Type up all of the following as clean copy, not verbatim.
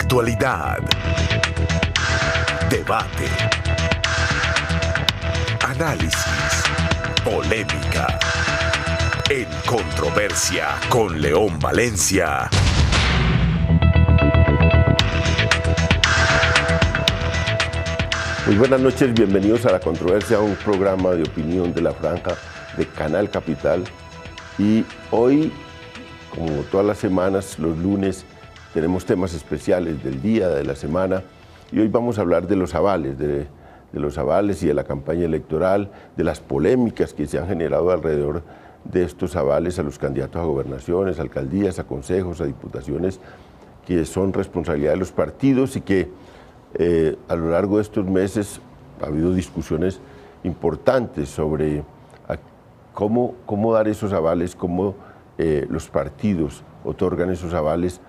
Actualidad. Debate. Análisis. Polémica. En Controversia con León Valencia. Muy buenas noches, bienvenidos a La Controversia, un programa de opinión de la Franja de Canal Capital. Y hoy, como todas las semanas, los lunes, tenemos temas especiales del día, de la semana. Y hoy vamos a hablar de los avales, de los avales y de la campaña electoral, de las polémicas que se han generado alrededor de estos avales a los candidatos a gobernaciones, alcaldías, a consejos, a diputaciones, que son responsabilidad de los partidos y que a lo largo de estos meses ha habido discusiones importantes sobre cómo dar esos avales, cómo los partidos otorgan esos avales,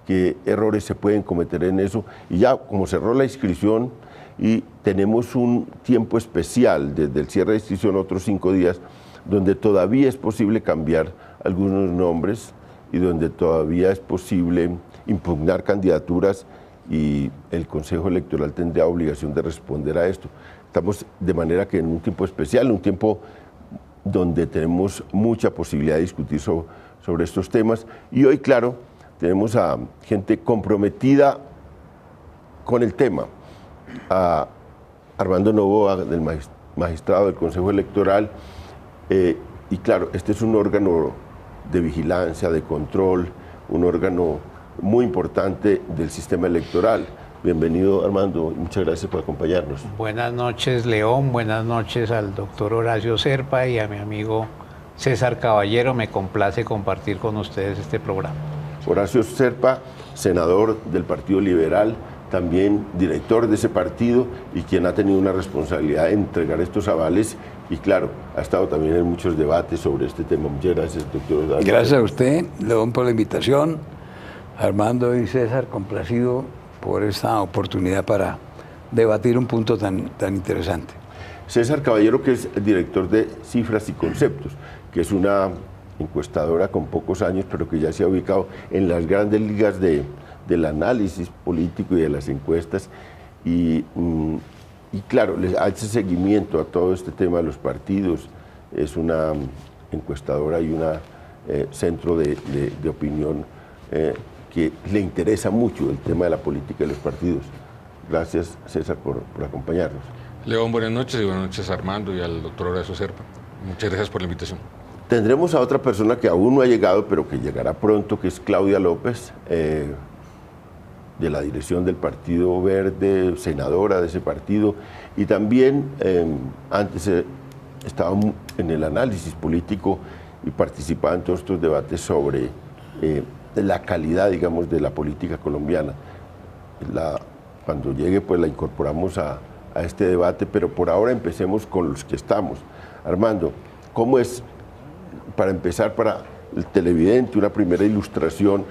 qué errores se pueden cometer en eso. Y ya como cerró la inscripción y tenemos un tiempo especial desde el cierre de inscripción, otros 5 días, donde todavía es posible cambiar algunos nombres y donde todavía es posible impugnar candidaturas, y el Consejo Electoral tendrá obligación de responder a esto. Estamos de manera que en un tiempo especial, un tiempo donde tenemos mucha posibilidad de discutir sobre estos temas. Y hoy, claro, tenemos a gente comprometida con el tema. A Armando Novoa, del magistrado del Consejo Electoral. Y claro, este es un órgano de vigilancia, de control, un órgano muy importante del sistema electoral. Bienvenido, Armando, y muchas gracias por acompañarnos. Buenas noches, León, buenas noches al doctor Horacio Serpa y a mi amigo César Caballero. Me complace compartir con ustedes este programa. Horacio Serpa, senador del Partido Liberal, también director de ese partido y quien ha tenido una responsabilidad de entregar estos avales y claro, ha estado también en muchos debates sobre este tema. Muchas gracias, doctor Horacio. Gracias a usted, León, por la invitación. Armando y César, complacido por esta oportunidad para debatir un punto tan interesante. César Caballero, que es el director de Cifras y Conceptos, que es una encuestadora con pocos años, pero que ya se ha ubicado en las grandes ligas del análisis político y de las encuestas. Y claro, les hace seguimiento a todo este tema de los partidos. Es una encuestadora y un centro de opinión que le interesa mucho el tema de la política de los partidos. Gracias, César, por acompañarnos. León, buenas noches, y buenas noches a Armando y al doctor Horacio Serpa. Muchas gracias por la invitación. Tendremos a otra persona que aún no ha llegado, pero que llegará pronto, que es Claudia López, de la dirección del Partido Verde, senadora de ese partido, y también antes estaba en el análisis político y participaba en todos estos debates sobre la calidad, digamos, de la política colombiana. Cuando llegue, pues la incorporamos a este debate, pero por ahora empecemos con los que estamos. Armando, ¿cómo es, para empezar, para el televidente, una primera ilustración,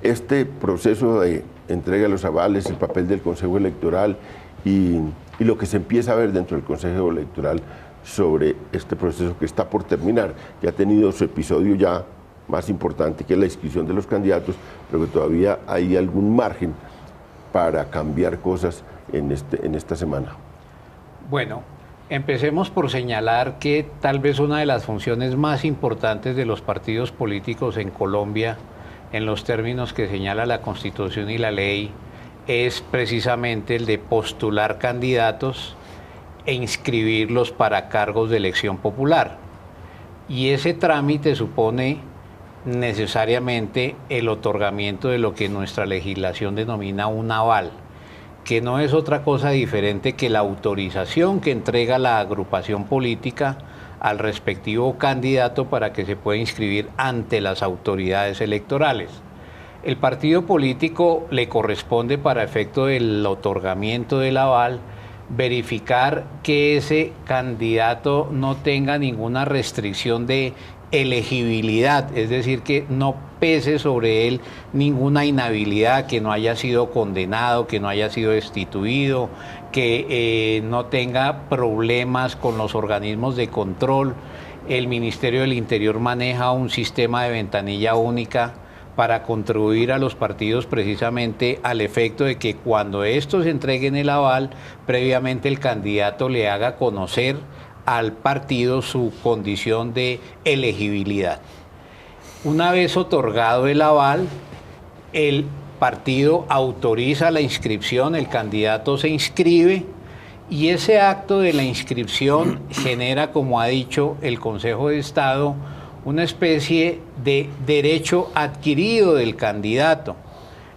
este proceso de entrega de los avales, el papel del Consejo Electoral y lo que se empieza a ver dentro del Consejo Electoral sobre este proceso que está por terminar, que ha tenido su episodio ya más importante, que es la inscripción de los candidatos, pero que todavía hay algún margen para cambiar cosas en esta semana? Bueno, empecemos por señalar que tal vez una de las funciones más importantes de los partidos políticos en Colombia, en los términos que señala la Constitución y la ley, es precisamente el de postular candidatos e inscribirlos para cargos de elección popular. Y ese trámite supone necesariamente el otorgamiento de lo que nuestra legislación denomina un aval, que no es otra cosa diferente que la autorización que entrega la agrupación política al respectivo candidato para que se pueda inscribir ante las autoridades electorales. El partido político le corresponde, para efecto del otorgamiento del aval, verificar que ese candidato no tenga ninguna restricción de elegibilidad, es decir, que no pese sobre él ninguna inhabilidad, que no haya sido condenado, que no haya sido destituido, que no tenga problemas con los organismos de control. El Ministerio del Interior maneja un sistema de ventanilla única para contribuir a los partidos precisamente al efecto de que cuando estos entreguen el aval, previamente el candidato le haga conocer al partido su condición de elegibilidad. Una vez otorgado el aval, el partido autoriza la inscripción, el candidato se inscribe y ese acto de la inscripción genera, como ha dicho el Consejo de Estado, una especie de derecho adquirido del candidato,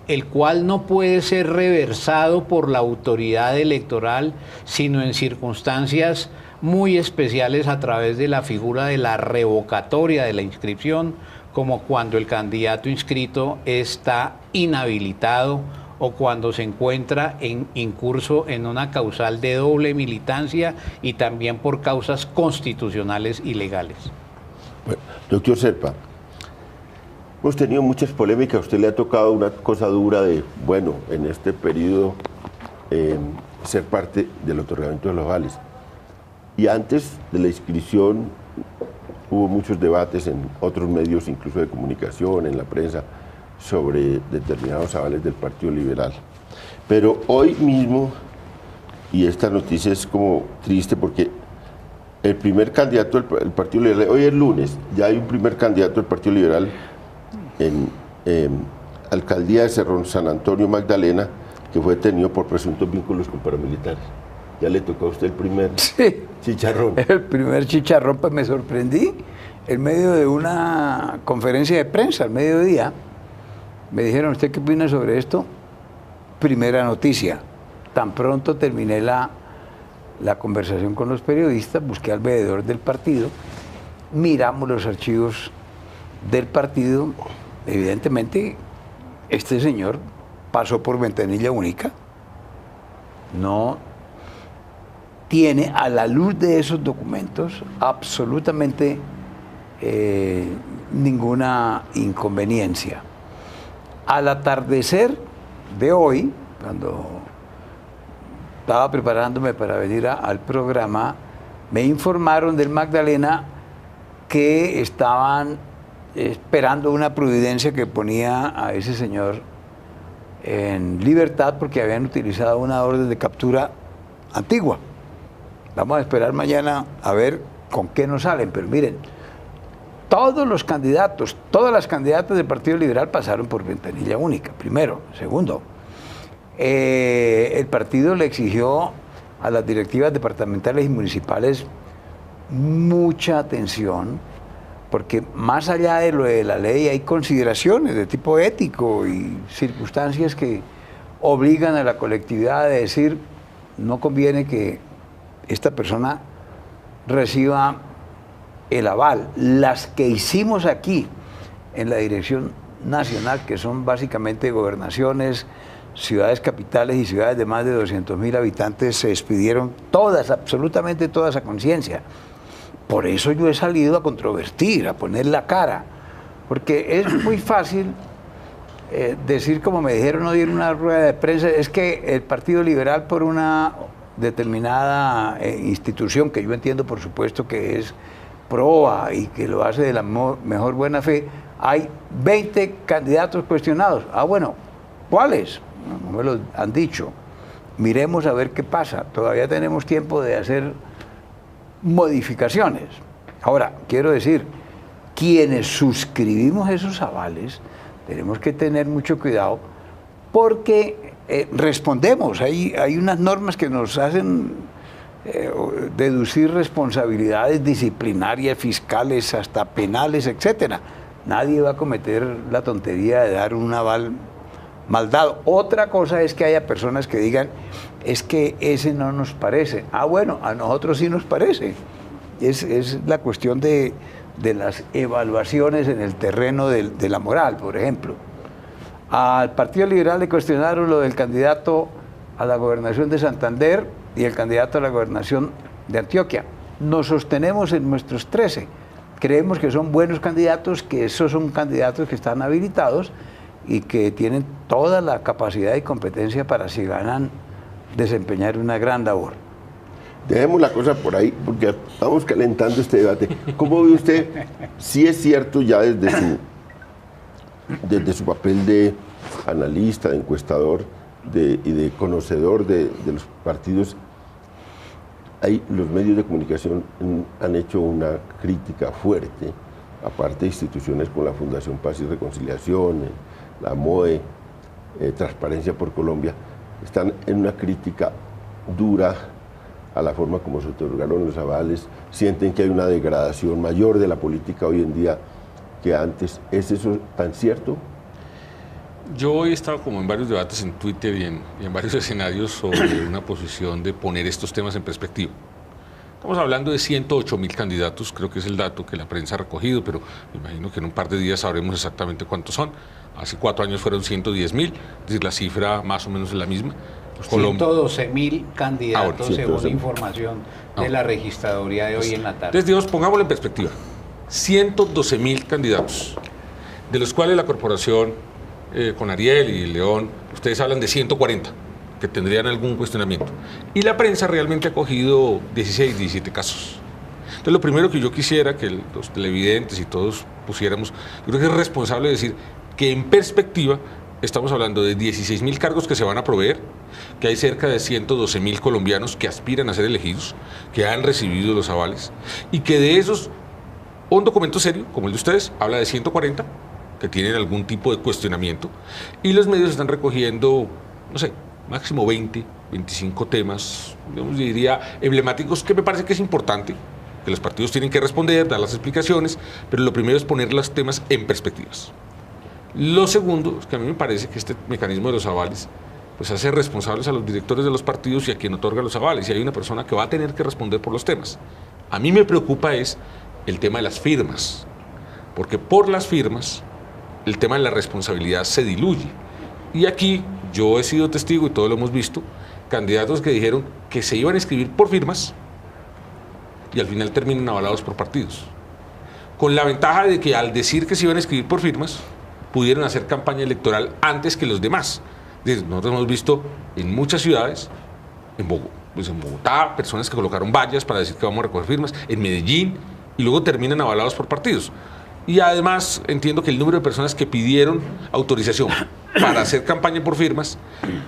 el cual no puede ser reversado por la autoridad electoral, sino en circunstancias muy especiales a través de la figura de la revocatoria de la inscripción, como cuando el candidato inscrito está inhabilitado o cuando se encuentra incurso en una causal de doble militancia y también por causas constitucionales y legales. Bueno, doctor Serpa, hemos tenido muchas polémicas, a usted le ha tocado una cosa dura de, bueno, en este periodo ser parte del otorgamiento de los avales. Y antes de la inscripción hubo muchos debates en otros medios, incluso de comunicación, en la prensa, sobre determinados avales del Partido Liberal. Pero hoy mismo, y esta noticia es como triste porque el primer candidato del Partido Liberal, hoy es lunes, ya hay un primer candidato del Partido Liberal en alcaldía de Cerrón, San Antonio, Magdalena, que fue detenido por presuntos vínculos con paramilitares. Ya le tocó a usted el primer chicharrón. El primer chicharrón, pues me sorprendí en medio de una conferencia de prensa al mediodía. Me dijeron, ¿usted qué opina sobre esto? Primera noticia. Tan pronto terminé la conversación con los periodistas, busqué al veedor del partido, miramos los archivos del partido. Evidentemente, este señor pasó por ventanilla única, no tiene a la luz de esos documentos absolutamente ninguna inconveniencia. Al atardecer de hoy, cuando estaba preparándome para venir al programa, me informaron del Magdalena que estaban esperando una providencia que ponía a ese señor en libertad porque habían utilizado una orden de captura antigua. Vamos a esperar mañana a ver con qué nos salen, pero miren, todos los candidatos, todas las candidatas del Partido Liberal pasaron por ventanilla única, primero. Segundo, el partido le exigió a las directivas departamentales y municipales mucha atención, porque más allá de lo de la ley hay consideraciones de tipo ético y circunstancias que obligan a la colectividad a decir, no conviene que esta persona reciba el aval. Las que hicimos aquí en la dirección nacional, que son básicamente gobernaciones, ciudades capitales y ciudades de más de 200.000 habitantes, se despidieron todas, absolutamente todas, a conciencia. Por eso yo he salido a controvertir, a poner la cara, porque es muy fácil decir, como me dijeron hoy en una rueda de prensa, es que el Partido Liberal, por una determinada institución, que yo entiendo por supuesto que es PROA y que lo hace de la mejor buena fe, hay 20 candidatos cuestionados. Ah, bueno, ¿cuáles? No me lo han dicho. Miremos a ver qué pasa. Todavía tenemos tiempo de hacer modificaciones. Ahora, quiero decir, quienes suscribimos esos avales, tenemos que tener mucho cuidado porque respondemos. Hay unas normas que nos hacen deducir responsabilidades disciplinarias, fiscales, hasta penales, etcétera. Nadie va a cometer la tontería de dar un aval mal dado. Otra cosa es que haya personas que digan, es que ese no nos parece. Ah, bueno, a nosotros sí nos parece. Es la cuestión de las evaluaciones en el terreno de la moral, por ejemplo. Al Partido Liberal le cuestionaron lo del candidato a la gobernación de Santander y el candidato a la gobernación de Antioquia. Nos sostenemos en nuestros 13. Creemos que son buenos candidatos, que esos son candidatos que están habilitados y que tienen toda la capacidad y competencia para, si ganan, desempeñar una gran labor. Dejemos la cosa por ahí, porque estamos calentando este debate. ¿Cómo ve usted, si es cierto ya desde su desde su papel de analista, de encuestador y de conocedor de los partidos, los medios de comunicación han hecho una crítica fuerte, aparte de instituciones como la Fundación Paz y Reconciliación, la MOE, Transparencia por Colombia, están en una crítica dura a la forma como se otorgaron los avales, sienten que hay una degradación mayor de la política hoy en día que antes. ¿Es eso tan cierto? Yo he estado como en varios debates en Twitter y en varios escenarios sobre una posición de poner estos temas en perspectiva. Estamos hablando de 108.000 candidatos, creo que es el dato que la prensa ha recogido, pero me imagino que en un par de días sabremos exactamente cuántos son. Hace 4 años fueron 110.000, es decir, la cifra más o menos es la misma. 112.000 candidatos, bueno, según información de la registraduría de hoy en la tarde. Entonces, digamos, pongámoslo en perspectiva. 112.000 candidatos, de los cuales la corporación, con Ariel y León, ustedes hablan de 140, que tendrían algún cuestionamiento. Y la prensa realmente ha cogido 16, 17 casos. Entonces, lo primero que yo quisiera que los televidentes y todos pusiéramos, yo creo que es responsable decir que en perspectiva estamos hablando de 16.000 cargos que se van a proveer, que hay cerca de 112.000 colombianos que aspiran a ser elegidos, que han recibido los avales, y que de esos, un documento serio, como el de ustedes, habla de 140, que tienen algún tipo de cuestionamiento, y los medios están recogiendo, no sé, máximo 20, 25 temas, digamos, diría, emblemáticos, que me parece que es importante, que los partidos tienen que responder, dar las explicaciones, pero lo primero es poner los temas en perspectivas. Lo segundo es que a mí me parece que este mecanismo de los avales pues hace responsables a los directores de los partidos y a quien otorga los avales, y hay una persona que va a tener que responder por los temas. A mí me preocupa es el tema de las firmas, porque por las firmas el tema de la responsabilidad se diluye. Y aquí yo he sido testigo, y todos lo hemos visto, candidatos que dijeron que se iban a inscribir por firmas y al final terminan avalados por partidos. Con la ventaja de que al decir que se iban a inscribir por firmas, pudieron hacer campaña electoral antes que los demás. Nosotros hemos visto en muchas ciudades, en Bogotá, personas que colocaron vallas para decir que vamos a recoger firmas, en Medellín, y luego terminan avalados por partidos. Y además entiendo que el número de personas que pidieron autorización para hacer campaña por firmas,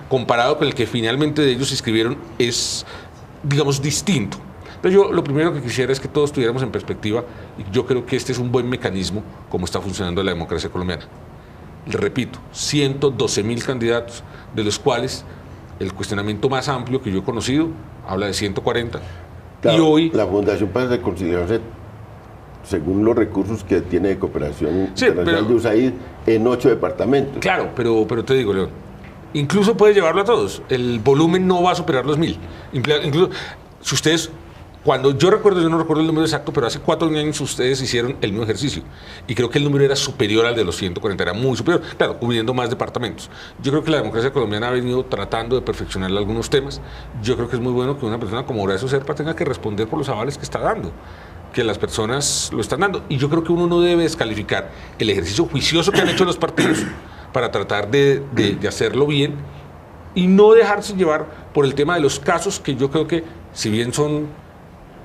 comparado con el que finalmente de ellos se inscribieron, es, digamos, distinto. Entonces yo lo primero que quisiera es que todos tuviéramos en perspectiva, y yo creo que este es un buen mecanismo como está funcionando la democracia colombiana. Le repito, 112.000 candidatos, de los cuales el cuestionamiento más amplio que yo he conocido habla de 140. Claro, y hoy la Fundación Paz y Reconciliación, según los recursos que tiene de cooperación internacional de USAID, en 8 departamentos. Claro, pero te digo, León, incluso puede llevarlo a todos. El volumen no va a superar los 1.000. Incluso, si ustedes, cuando yo recuerdo, yo no recuerdo el número exacto, pero hace 4 años ustedes hicieron el mismo ejercicio. Y creo que el número era superior al de los 140, era muy superior. Claro, cubriendo más departamentos. Yo creo que la democracia colombiana ha venido tratando de perfeccionar algunos temas. Yo creo que es muy bueno que una persona como Horacio Serpa tenga que responder por los avales que está dando, que las personas lo están dando. Y yo creo que uno no debe descalificar el ejercicio juicioso que han hecho los partidos para tratar de hacerlo bien y no dejarse llevar por el tema de los casos que yo creo que, si bien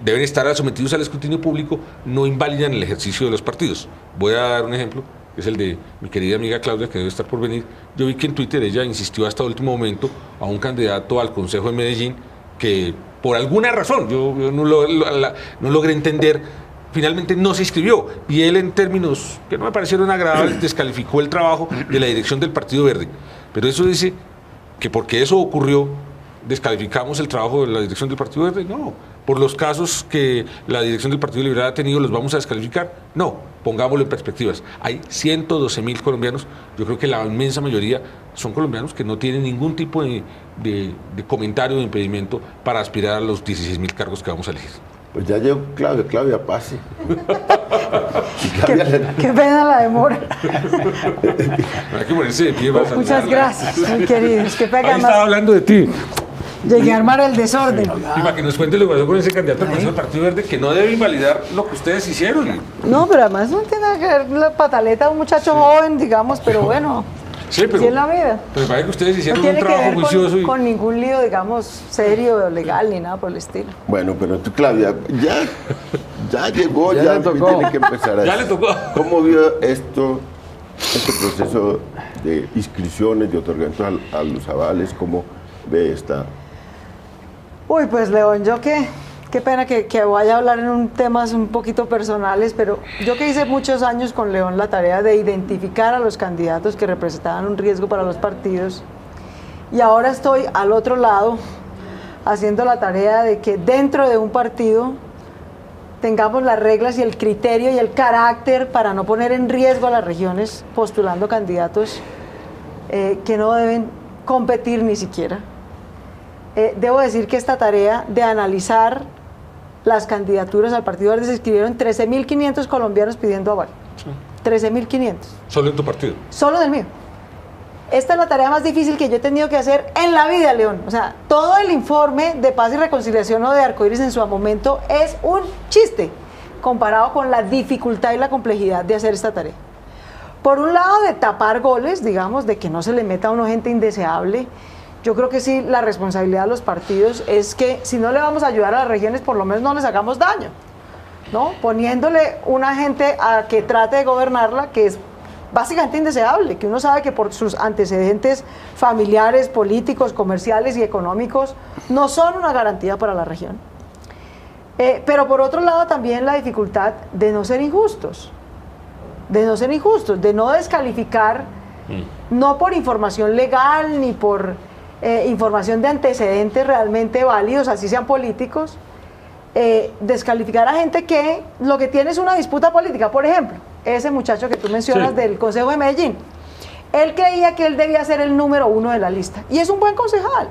deben estar sometidos al escrutinio público, no invalidan el ejercicio de los partidos. Voy a dar un ejemplo, que es el de mi querida amiga Claudia, que debe estar por venir. Yo vi que en Twitter ella insistió hasta el último momento a un candidato al Consejo de Medellín que, por alguna razón, yo no logré entender, finalmente no se inscribió. Y él, en términos que no me parecieron agradables, descalificó el trabajo de la dirección del Partido Verde. Pero eso dice que porque eso ocurrió, descalificamos el trabajo de la dirección del Partido Verde. No, por los casos que la dirección del Partido Liberal ha tenido, ¿los vamos a descalificar? No, pongámoslo en perspectivas. Hay 112.000 colombianos, yo creo que la inmensa mayoría son colombianos que no tienen ningún tipo de comentario o de impedimento para aspirar a los 16.000 cargos que vamos a elegir. Pues ya llegó Claudia, pase. Qué pena la demora. Hay que ponerse de pie. Muchas gracias, muy queridos. Qué pena. Ahí estaba hablando de ti. Llegué a armar el desorden. Y para que nos cuente lo que pasó con ese candidato al Partido Verde, que no debe invalidar lo que ustedes hicieron. No, pero además no tiene que ver la pataleta de un muchacho joven, digamos, pero bueno. Sí, pero, así es la vida. Pero parece que ustedes hicieron no un trabajo juicioso. Con ningún lío, digamos, serio o legal, ni nada por el estilo. Bueno, pero tú, Claudia, ya llegó, ya le tocó. Tiene que empezar a Ya le tocó. ¿Cómo vio esto este proceso de inscripciones, de otorgamiento a los avales, ¿cómo ve esta? Uy, pues León, yo qué pena que vaya a hablar en temas un poquito personales, pero yo que hice muchos años con León la tarea de identificar a los candidatos que representaban un riesgo para los partidos, y ahora estoy al otro lado haciendo la tarea de que dentro de un partido tengamos las reglas y el criterio y el carácter para no poner en riesgo a las regiones postulando candidatos que no deben competir ni siquiera. Debo decir que esta tarea de analizar las candidaturas al Partido Verde, se inscribieron 13.500 colombianos pidiendo aval. Sí. 13.500. ¿Solo en tu partido? Solo del mío. Esta es la tarea más difícil que yo he tenido que hacer en la vida, León. O sea, todo el informe de Paz y Reconciliación o de Arcoíris en su momento es un chiste comparado con la dificultad y la complejidad de hacer esta tarea. Por un lado, de tapar goles, digamos, de que no se le meta a uno gente indeseable. Yo creo que sí, la responsabilidad de los partidos es que si no le vamos a ayudar a las regiones, por lo menos no les hagamos daño, ¿no? Poniéndole una gente a que trate de gobernarla que es básicamente indeseable, que uno sabe que por sus antecedentes familiares, políticos, comerciales y económicos no son una garantía para la región. Pero por otro lado también la dificultad de no ser injustos, de no descalificar, no por información legal ni por información de antecedentes realmente válidos, así sean políticos, descalificar a gente que lo que tiene es una disputa política. Por ejemplo, ese muchacho que tú mencionas, sí, del Consejo de Medellín, él creía que él debía ser el número 1 de la lista, y es un buen concejal,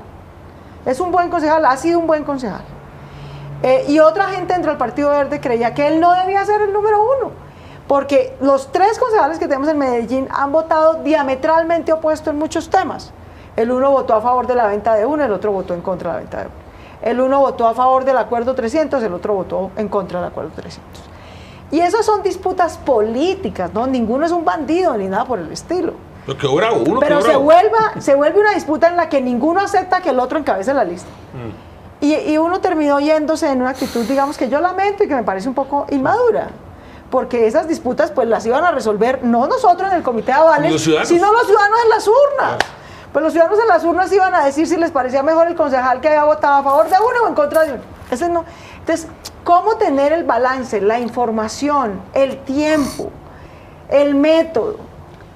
ha sido un buen concejal, y otra gente dentro del Partido Verde creía que él no debía ser el número 1, porque los 3 concejales que tenemos en Medellín han votado diametralmente opuesto en muchos temas. El uno votó a favor de la venta de uno, el otro votó en contra de la venta de uno. El uno votó a favor del acuerdo 300, el otro votó en contra del acuerdo 300. Y esas son disputas políticas, ¿no? Ninguno es un bandido ni nada por el estilo. Lo que bravo, uno pero que se vuelve una disputa en la que ninguno acepta que el otro encabece la lista. Y uno terminó yéndose en una actitud, digamos, que yo lamento y que me parece un poco inmadura. Porque esas disputas pues las iban a resolver no nosotros en el comité de avales, sino los ciudadanos en las urnas. Pues los ciudadanos en las urnas iban a decir si les parecía mejor el concejal que había votado a favor de uno o en contra de uno. Ese no. Entonces, ¿cómo tener el balance, la información, el tiempo, el método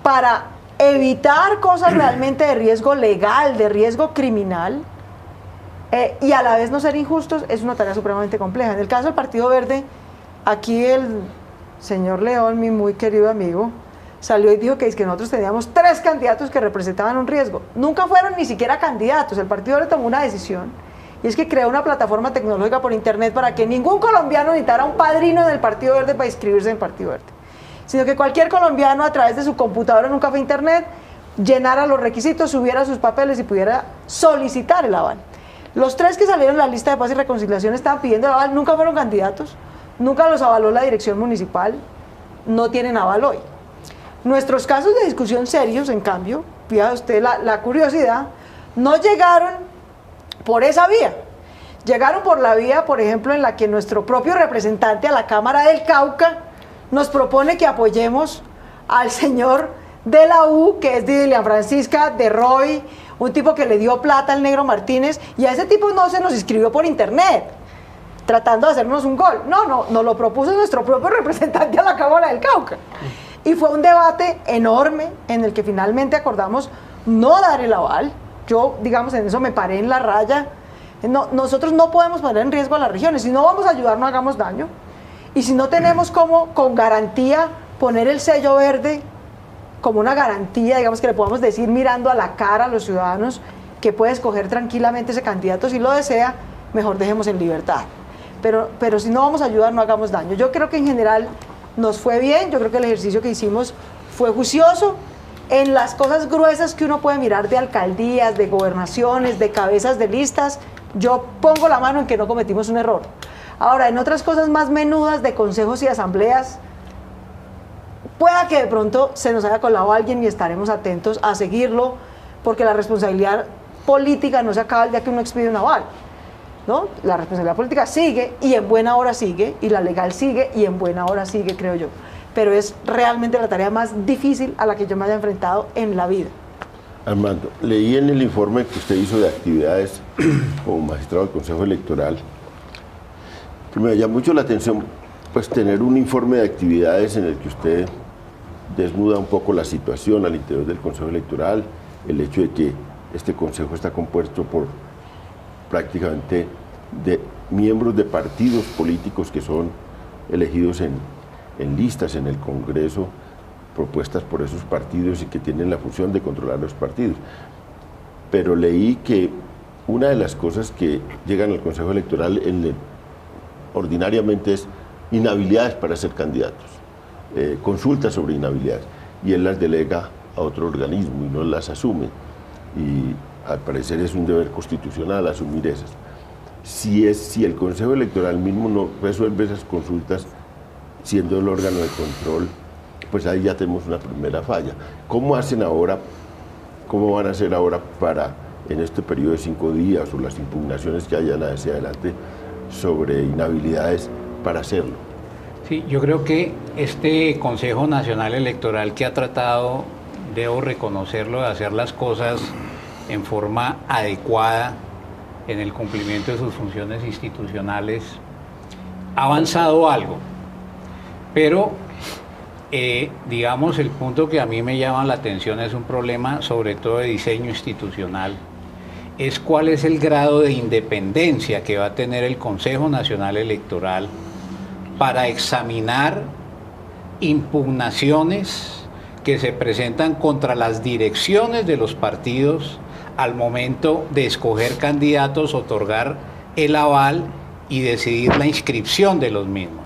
para evitar cosas realmente de riesgo legal, de riesgo criminal, y a la vez no ser injustos? Es una tarea supremamente compleja. En el caso del Partido Verde, aquí el señor León, mi muy querido amigo, salió y dijo que nosotros teníamos 3 candidatos que representaban un riesgo. Nunca fueron ni siquiera candidatos. El Partido Verde tomó una decisión, y es que creó una plataforma tecnológica por internet para que ningún colombiano necesitara un padrino del Partido Verde para inscribirse en el Partido Verde, sino que cualquier colombiano a través de su computadora en un café internet llenara los requisitos, subiera sus papeles y pudiera solicitar el aval. Los 3 que salieron en la lista de Paz y Reconciliación estaban pidiendo el aval, nunca fueron candidatos, nunca los avaló la dirección municipal, no tienen aval hoy. Nuestros casos de discusión serios, en cambio, fíjate usted la curiosidad, no llegaron por esa vía. Llegaron por la vía, por ejemplo, en la que nuestro propio representante a la Cámara del Cauca nos propone que apoyemos al señor de la U, que es de Dilian Francisca, de Roy, un tipo que le dio plata al Negro Martínez, y a ese tipo no se nos inscribió por internet, tratando de hacernos un gol. No, nos lo propuso nuestro propio representante a la Cámara del Cauca. Y fue un debate enorme en el que finalmente acordamos no dar el aval. Yo, digamos, en eso me paré en la raya. No, nosotros no podemos poner en riesgo a las regiones. Si no vamos a ayudar, no hagamos daño. Y si no tenemos como, con garantía, poner el sello verde como una garantía, digamos, que le podamos decir mirando a la cara a los ciudadanos que puede escoger tranquilamente ese candidato si lo desea, mejor dejemos en libertad. Pero si no vamos a ayudar, no hagamos daño. Yo creo que en general nos fue bien, yo creo que el ejercicio que hicimos fue juicioso. En las cosas gruesas que uno puede mirar de alcaldías, de gobernaciones, de cabezas de listas, yo pongo la mano en que no cometimos un error. Ahora, en otras cosas más menudas de consejos y asambleas, pueda que de pronto se nos haya colado alguien y estaremos atentos a seguirlo, porque la responsabilidad política no se acaba el día que uno expide un aval, ¿no? La responsabilidad política sigue y en buena hora sigue, y la legal sigue y en buena hora sigue, creo yo. pero es realmente la tarea más difícil a la que yo me haya enfrentado en la vida. Armando, leí en el informe que usted hizo de actividades como magistrado del Consejo Electoral, que me llamó mucho la atención, pues tener un informe de actividades en el que usted desnuda un poco la situación al interior del Consejo Electoral, el hecho de que este Consejo está compuesto por prácticamente de miembros de partidos políticos que son elegidos en listas en el Congreso, propuestas por esos partidos y que tienen la función de controlar los partidos. Pero leí que una de las cosas que llegan al Consejo Electoral ordinariamente es inhabilidades para ser candidatos, consultas sobre inhabilidades, y él las delega a otro organismo y no las asume. Y al parecer es un deber constitucional asumir esas. Si el Consejo Electoral mismo no resuelve esas consultas, siendo el órgano de control, pues ahí ya tenemos una primera falla. ¿Cómo hacen ahora, cómo van a hacer ahora para, en este periodo de 5 días, o las impugnaciones que hayan hacia adelante sobre inhabilidades, para hacerlo? Sí, yo creo que este Consejo Nacional Electoral, que ha tratado, debo reconocerlo, de hacer las cosas en forma adecuada en el cumplimiento de sus funciones institucionales, ha avanzado algo, pero digamos, el punto que a mí me llama la atención es un problema sobre todo de diseño institucional, es cuál es el grado de independencia que va a tener el Consejo Nacional Electoral para examinar impugnaciones que se presentan contra las direcciones de los partidos al momento de escoger candidatos, otorgar el aval y decidir la inscripción de los mismos.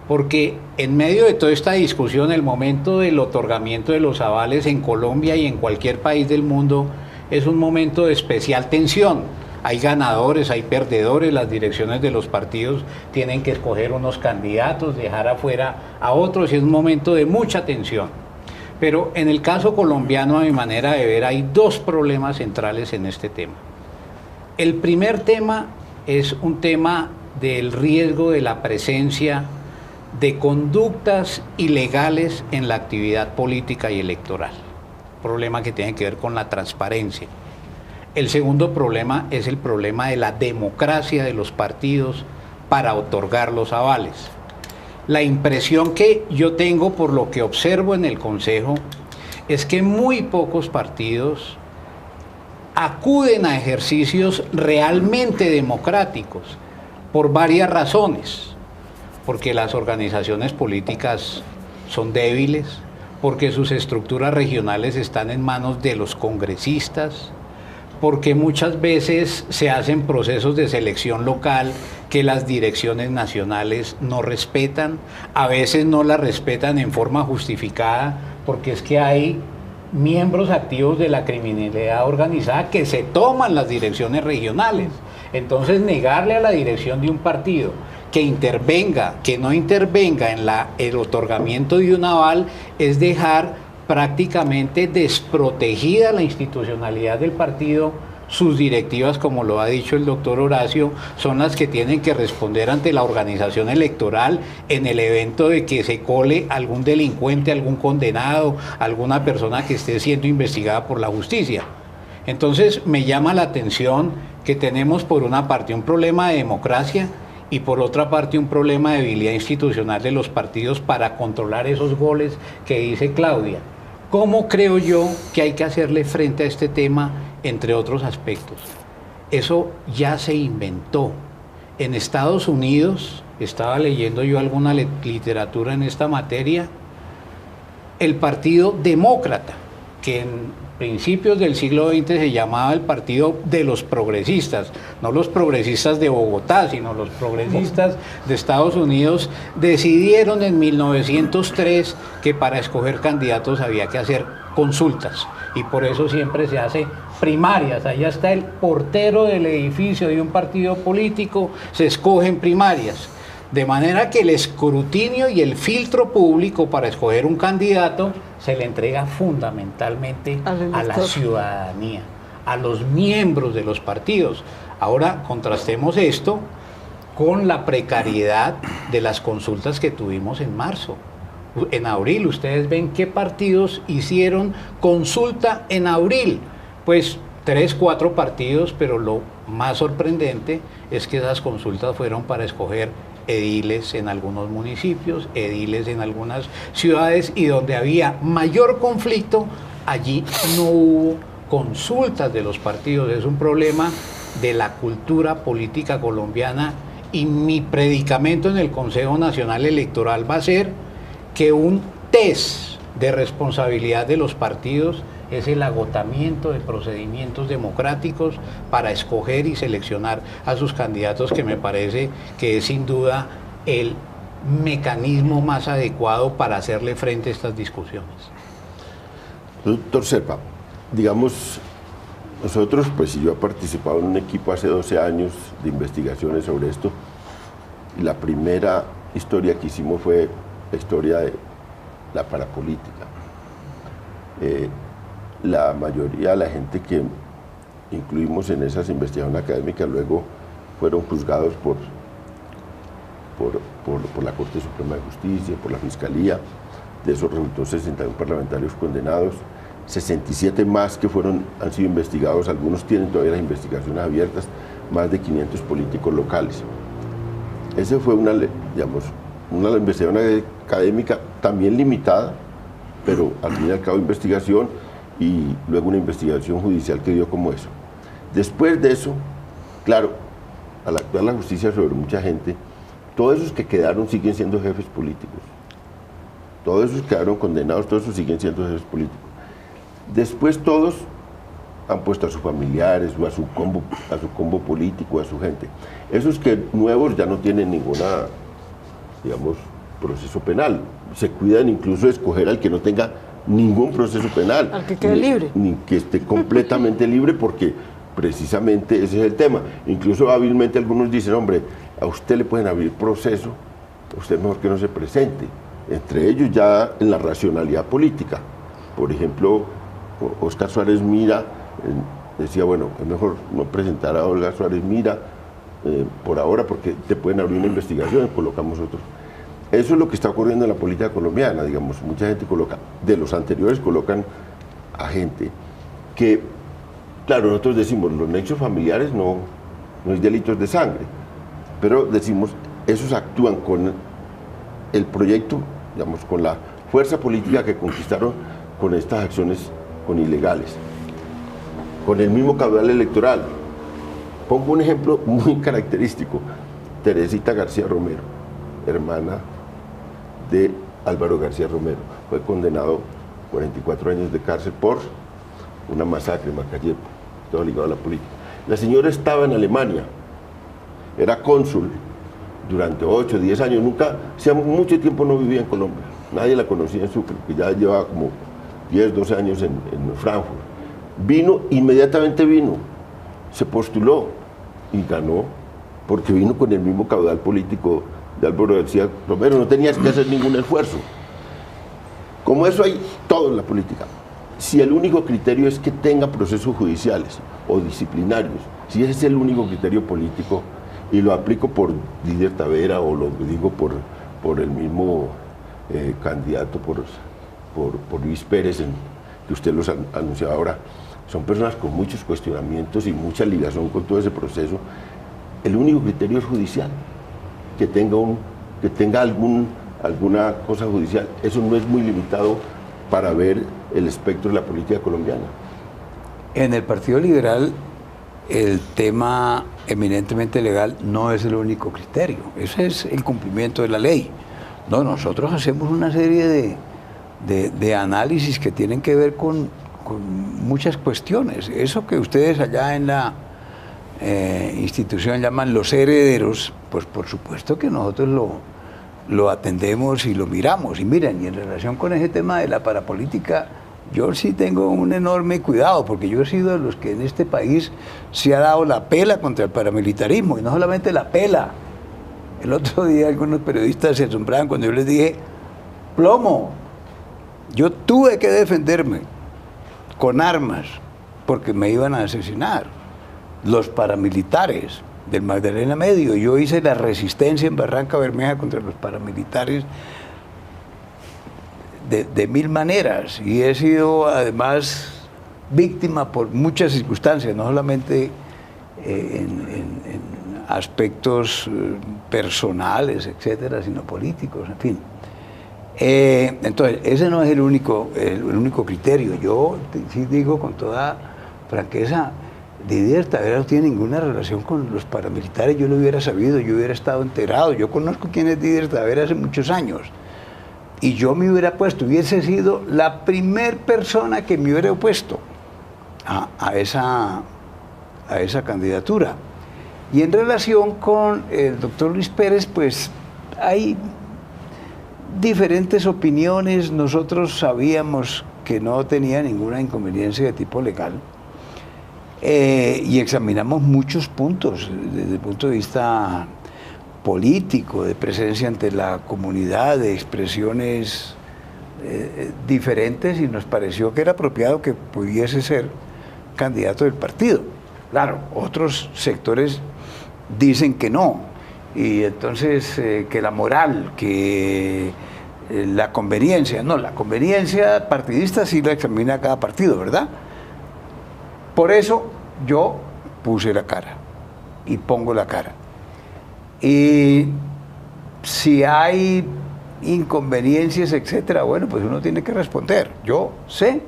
Porque en medio de toda esta discusión, el momento del otorgamiento de los avales en Colombia y en cualquier país del mundo es un momento de especial tensión. Hay ganadores, hay perdedores, las direcciones de los partidos tienen que escoger unos candidatos, dejar afuera a otros, y es un momento de mucha tensión. Pero en el caso colombiano, a mi manera de ver, hay 2 problemas centrales en este tema. El primer tema es un tema del riesgo de la presencia de conductas ilegales en la actividad política y electoral. Problema que tiene que ver con la transparencia. El segundo problema es el problema de la democracia de los partidos para otorgar los avales. La impresión que yo tengo por lo que observo en el Consejo es que muy pocos partidos acuden a ejercicios realmente democráticos por varias razones. Porque las organizaciones políticas son débiles, porque sus estructuras regionales están en manos de los congresistas, porque muchas veces se hacen procesos de selección local que las direcciones nacionales no respetan, a veces no la respetan en forma justificada, porque es que hay miembros activos de la criminalidad organizada que se toman las direcciones regionales. Entonces, negarle a la dirección de un partido que intervenga, que no intervenga en el otorgamiento de un aval, es dejar prácticamente desprotegida la institucionalidad del partido. Sus directivas, como lo ha dicho el doctor Horacio, son las que tienen que responder ante la organización electoral en el evento de que se cole algún delincuente, algún condenado, alguna persona que esté siendo investigada por la justicia. Entonces me llama la atención que tenemos por una parte un problema de democracia y por otra parte un problema de debilidad institucional de los partidos para controlar esos goles que dice Claudia. ¿Cómo creo yo que hay que hacerle frente a este tema, entre otros aspectos? Eso ya se inventó. En Estados Unidos, estaba leyendo yo alguna literatura en esta materia, el Partido Demócrata, que en principios del siglo XX se llamaba el Partido de los Progresistas, no los progresistas de Bogotá, sino los progresistas de Estados Unidos, decidieron en 1903 que para escoger candidatos había que hacer consultas, y por eso siempre se hace primarias. Allá está el portero del edificio de un partido político, se escogen primarias. De manera que el escrutinio y el filtro público para escoger un candidato se le entrega fundamentalmente a la ciudadanía, a los miembros de los partidos. Ahora contrastemos esto con la precariedad de las consultas que tuvimos en marzo. En abril, ustedes ven qué partidos hicieron consulta en abril. Pues 3, 4 partidos, pero lo más sorprendente es que esas consultas fueron para escoger ediles en algunos municipios, ediles en algunas ciudades, y donde había mayor conflicto, allí no hubo consultas de los partidos. Es un problema de la cultura política colombiana, y mi predicamento en el Consejo Nacional Electoral va a ser que un test de responsabilidad de los partidos es el agotamiento de procedimientos democráticos para escoger y seleccionar a sus candidatos, que me parece que es sin duda el mecanismo más adecuado para hacerle frente a estas discusiones. Doctor Serpa, digamos, nosotros, pues yo he participado en un equipo hace 12 años de investigaciones sobre esto, y la primera historia que hicimos fue la historia de la parapolítica. La mayoría de la gente que incluimos en esas investigaciones académicas luego fueron juzgados por la Corte Suprema de Justicia, por la Fiscalía. De esos resultó 61 parlamentarios condenados, 67 más que han sido investigados, algunos tienen todavía las investigaciones abiertas, más de 500 políticos locales. Esa fue una investigación académica también limitada, pero al fin y al cabo investigación, y luego una investigación judicial que dio como eso. Después de eso, claro, al actuar la justicia sobre mucha gente, todos esos que quedaron siguen siendo jefes políticos. Todos esos que quedaron condenados, todos esos siguen siendo jefes políticos. Después todos han puesto a sus familiares o a su combo político, a su gente. Esos que nuevos ya no tienen ninguna, digamos, proceso penal. Se cuidan incluso de escoger al que no tenga ningún proceso penal. Al que quede libre. Ni que esté completamente libre, porque precisamente ese es el tema. Incluso hábilmente algunos dicen, hombre, a usted le pueden abrir proceso, a usted mejor que no se presente. Entre ellos ya en la racionalidad política. Por ejemplo, Óscar Suárez Mira decía, bueno, es mejor no presentar a Olga Suárez Mira por ahora, porque te pueden abrir una investigación y colocamos otros. Eso es lo que está ocurriendo en la política colombiana, digamos. Mucha gente de los anteriores colocan a gente que, claro, nosotros decimos, los nexos familiares no es delitos de sangre, pero decimos, esos actúan con el proyecto, digamos, con la fuerza política que conquistaron con estas acciones con ilegales, con el mismo caudal electoral. Pongo un ejemplo muy característico: Teresita García Romero, hermana de Álvaro García Romero, fue condenado a 44 años de cárcel por una masacre en Maracaibo, todo ligado a la política. La señora estaba en Alemania, era cónsul durante 8, 10 años, hacía mucho tiempo no vivía en Colombia, nadie la conocía en Sucre, que ya llevaba como 10, 12 años en Frankfurt. Inmediatamente vino, se postuló y ganó, porque vino con el mismo caudal político de Álvaro García Romero, no tenías que hacer ningún esfuerzo. Como eso hay todo en la política. Si el único criterio es que tenga procesos judiciales o disciplinarios, si ese es el único criterio político, y lo aplico por Didier Tavera o lo digo por el mismo candidato, por Luis Pérez, que usted los anunciaba ahora, son personas con muchos cuestionamientos y mucha ligación con todo ese proceso. El único criterio es judicial, que tenga alguna cosa judicial. Eso no es muy limitado para ver el espectro de la política colombiana. En el Partido Liberal, el tema eminentemente legal no es el único criterio, ese es el cumplimiento de la ley. No, nosotros hacemos una serie de análisis que tienen que ver con muchas cuestiones. Eso que ustedes allá en la institución llaman los herederos, pues por supuesto que nosotros lo atendemos y lo miramos. Y miren, y en relación con ese tema de la parapolítica, yo sí tengo un enorme cuidado, porque yo he sido de los que en este país se ha dado la pela contra el paramilitarismo, y no solamente la pela. El otro día algunos periodistas se asombraban cuando yo les dije, plomo, yo tuve que defenderme con armas porque me iban a asesinar los paramilitares del Magdalena Medio. Yo hice la resistencia en Barranca Bermeja contra los paramilitares. de mil maneras y he sido además víctima por muchas circunstancias, no solamente en aspectos personales, etcétera, sino políticos, en fin. Entonces, ese no es el único criterio. Yo sí digo con toda franqueza, Didier Tavera no tiene ninguna relación con los paramilitares, yo lo hubiera sabido, yo hubiera estado enterado, yo conozco quién es Didier Tavera hace muchos años. Y yo me hubiera puesto, hubiese sido la primer persona que me hubiera opuesto a esa candidatura. Y en relación con el doctor Luis Pérez, pues hay diferentes opiniones. Nosotros sabíamos que no tenía ninguna inconveniencia de tipo legal y examinamos muchos puntos desde el punto de vista político, de presencia ante la comunidad, de expresiones diferentes y nos pareció que era apropiado que pudiese ser candidato del partido. Claro, otros sectores dicen que no, y entonces que la moral, que la conveniencia, no, la conveniencia partidista sí la examina cada partido, ¿verdad? Por eso yo puse la cara y pongo la cara. Y si hay inconveniencias, etcétera, bueno, pues uno tiene que responder. Yo sé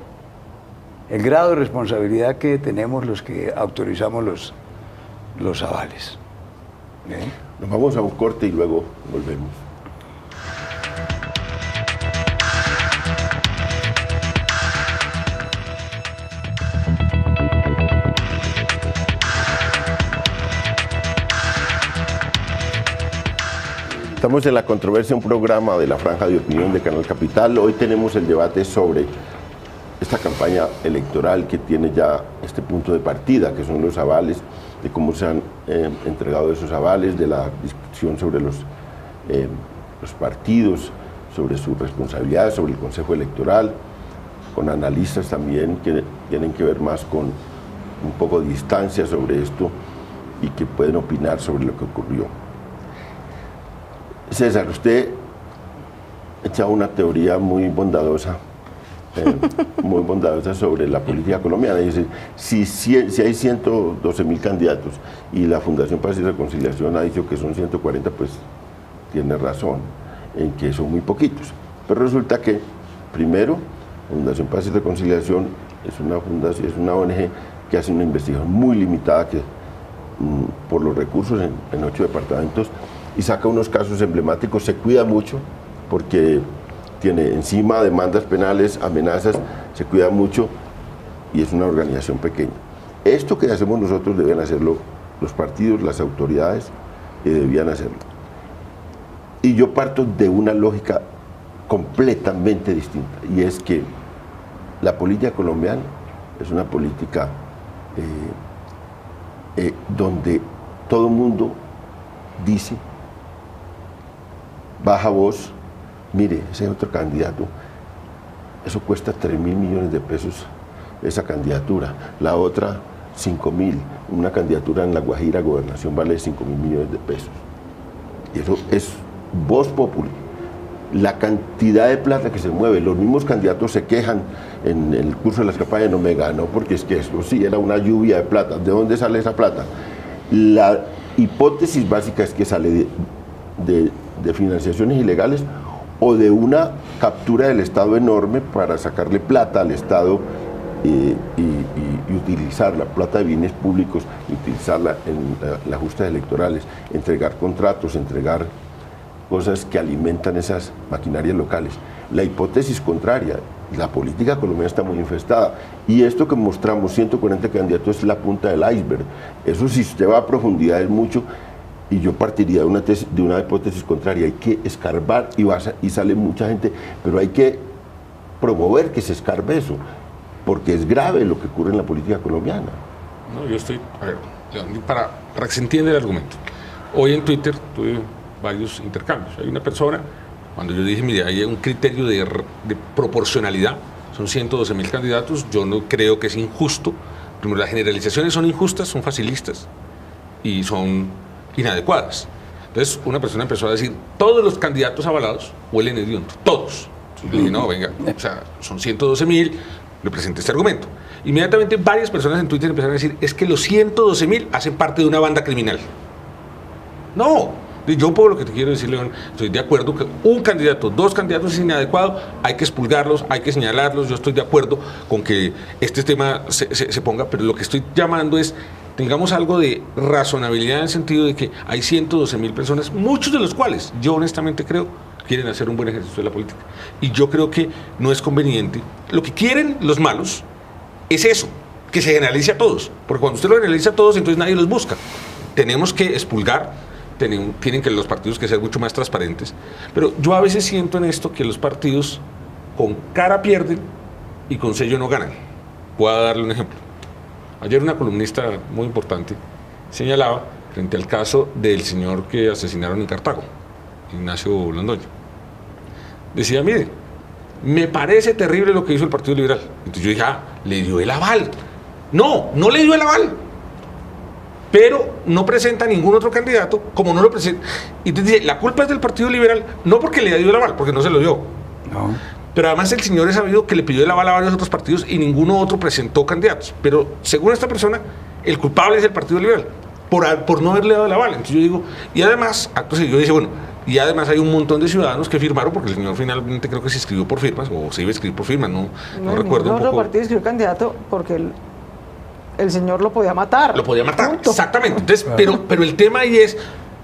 el grado de responsabilidad que tenemos los que autorizamos los avales. ¿Bien? Nos vamos a un corte y luego volvemos. Estamos en La Controversia, un programa de la Franja de Opinión de Canal Capital. Hoy tenemos el debate sobre esta campaña electoral que tiene ya este punto de partida, que son los avales, de cómo se han entregado esos avales, de la discusión sobre los partidos, sobre su responsabilidad, sobre el Consejo Electoral, con analistas también que tienen que ver más con un poco de distancia sobre esto y que pueden opinar sobre lo que ocurrió. César, usted echa una teoría muy bondadosa sobre la política colombiana. Dice, si hay 112.000 candidatos y la Fundación Paz y Reconciliación ha dicho que son 140, pues tiene razón en que son muy poquitos. Pero resulta que, primero, Fundación Paz y Reconciliación es una fundación, es una ONG que hace una investigación muy limitada que, por los recursos en 8 departamentos, y saca unos casos emblemáticos, se cuida mucho porque tiene encima demandas penales, amenazas, se cuida mucho y es una organización pequeña. Esto que hacemos nosotros deben hacerlo los partidos, las autoridades, debían hacerlo. Y yo parto de una lógica completamente distinta, y es que la política colombiana es una política donde todo el mundo dice, baja voz, mire, ese otro candidato, eso cuesta 3.000 millones de pesos esa candidatura, la otra 5.000, una candidatura en La Guajira, gobernación, vale 5.000 millones de pesos. Y eso es voz popular. La cantidad de plata que se mueve, los mismos candidatos se quejan en el curso de las campañas, no me ganó, porque es que eso sí, era una lluvia de plata. ¿De dónde sale esa plata? La hipótesis básica es que sale de financiaciones ilegales o de una captura del Estado enorme para sacarle plata al Estado y utilizar la plata de bienes públicos, y utilizarla en las justas electorales, entregar contratos, entregar cosas que alimentan esas maquinarias locales. La hipótesis contraria, la política colombiana está muy infestada, y esto que mostramos, 140 candidatos, es la punta del iceberg. Eso, si usted va a profundidad, es mucho, y yo partiría de una hipótesis contraria. Hay que escarbar y sale mucha gente, pero hay que promover que se escarbe eso, porque es grave lo que ocurre en la política colombiana. No, yo estoy, a ver, para que se entienda el argumento. Hoy en Twitter tuve varios intercambios. Hay una persona, cuando yo dije, mire, hay un criterio de proporcionalidad, son 112.000 candidatos, yo no creo que es injusto. Primero, las generalizaciones son injustas, son facilistas y son inadecuadas. Entonces, una persona empezó a decir, todos los candidatos avalados huelen hediondo, todos. Le dije, no, venga, o sea, son 112.000, le presenté este argumento. Inmediatamente varias personas en Twitter empezaron a decir, es que los 112.000 hacen parte de una banda criminal. No, yo por lo que te quiero decir, León, estoy de acuerdo que un candidato, 2 candidatos es inadecuado, hay que expulgarlos, hay que señalarlos, yo estoy de acuerdo con que este tema se ponga, pero lo que estoy llamando es, tengamos algo de razonabilidad en el sentido de que hay 112.000 personas, muchos de los cuales yo honestamente creo quieren hacer un buen ejercicio de la política. Y yo creo que no es conveniente. Lo que quieren los malos es eso, que se generalice a todos, porque cuando usted lo generaliza a todos, entonces nadie los busca. Tenemos que expulgar, tienen que los partidos que ser mucho más transparentes, pero yo a veces siento en esto que los partidos con cara pierden y con sello no ganan. Voy a darle un ejemplo. Ayer una columnista muy importante señalaba frente al caso del señor que asesinaron en Cartago, Ignacio Londoño. Decía, mire, me parece terrible lo que hizo el Partido Liberal. Entonces yo dije, le dio el aval. No le dio el aval. Pero no presenta ningún otro candidato, como no lo presenta. Y entonces dice, la culpa es del Partido Liberal, no porque le dio el aval, porque no se lo dio. No. Pero además el señor es sabido que le pidió el aval a varios otros partidos y ninguno otro presentó candidatos. Pero según esta persona, el culpable es el Partido Liberal, por no haberle dado el aval. Entonces yo digo, y además, acto seguido dice, bueno, y además hay un montón de ciudadanos que firmaron, porque el señor finalmente creo que se inscribió por firmas, o se iba a inscribir por firmas, no recuerdo un poco. Otro partido inscribió candidato porque el señor lo podía matar. Lo podía matar, punto. Exactamente. Entonces, pero el tema ahí es,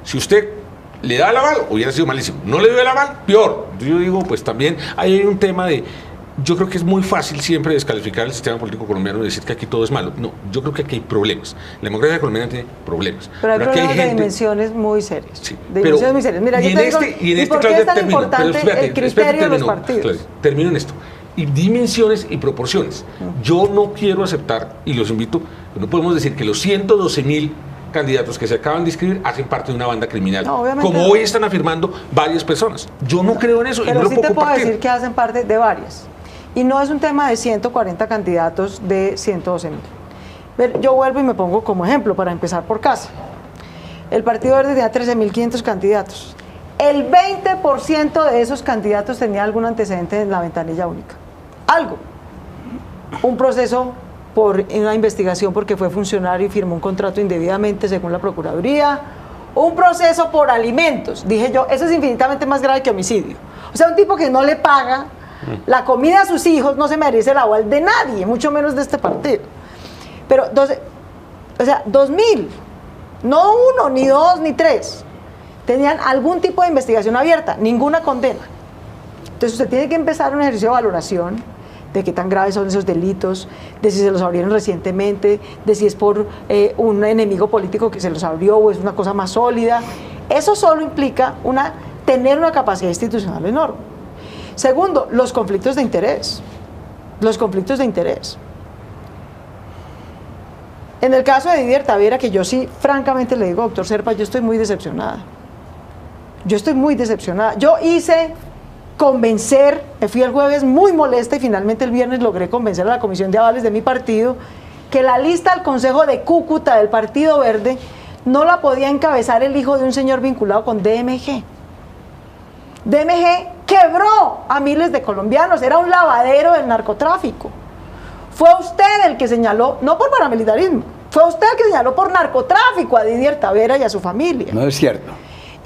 si usted le da el aval, hubiera sido malísimo. No le dio el aval, peor. Yo digo, pues también hay un tema de... Yo creo que es muy fácil siempre descalificar el sistema político colombiano y decir que aquí todo es malo. No, yo creo que aquí hay problemas. La democracia colombiana tiene problemas. Pero hay problemas de dimensiones muy serias. Sí, de dimensiones muy serias. Mira, yo te digo, ¿y por qué es tan importante el criterio de los partidos? Claro, termino en esto. Y dimensiones y proporciones. Yo no quiero aceptar, y los invito, no podemos decir que los 112.000 candidatos que se acaban de inscribir hacen parte de una banda criminal, no, como hoy están afirmando varias personas. Yo no creo en eso. Pero y no sí lo puedo te puedo compartir. decir que hacen parte de varias. Y no es un tema de 140 candidatos de 112.000. Yo vuelvo y me pongo como ejemplo para empezar por casa. El Partido Verde tenía 13.500 candidatos. El 20% de esos candidatos tenía algún antecedente en la ventanilla única. Algo. Un proceso por una investigación porque fue funcionario y firmó un contrato indebidamente según la Procuraduría. Un proceso por alimentos. Dije yo, eso es infinitamente más grave que homicidio. O sea, un tipo que no le paga la comida a sus hijos no se merece el aval de nadie, mucho menos de este partido. Pero, 2.000, no 1, ni 2, ni 3, tenían algún tipo de investigación abierta, ninguna condena. Entonces usted tiene que empezar un ejercicio de valoración de qué tan graves son esos delitos, de si se los abrieron recientemente, de si es por un enemigo político que se los abrió o es una cosa más sólida. Eso solo implica tener una capacidad institucional enorme. Segundo, los conflictos de interés. Los conflictos de interés. En el caso de Didier Tavera, que yo sí, francamente le digo, doctor Serpa, yo estoy muy decepcionada. Yo hice convencer, me fui el jueves muy molesta y finalmente el viernes logré convencer a la Comisión de Avales de mi partido que la lista al Consejo de Cúcuta del Partido Verde no la podía encabezar el hijo de un señor vinculado con DMG. DMG quebró a miles de colombianos, era un lavadero del narcotráfico. Fue usted el que señaló, no por paramilitarismo, fue usted el que señaló por narcotráfico a Didier Tavera y a su familia. No es cierto.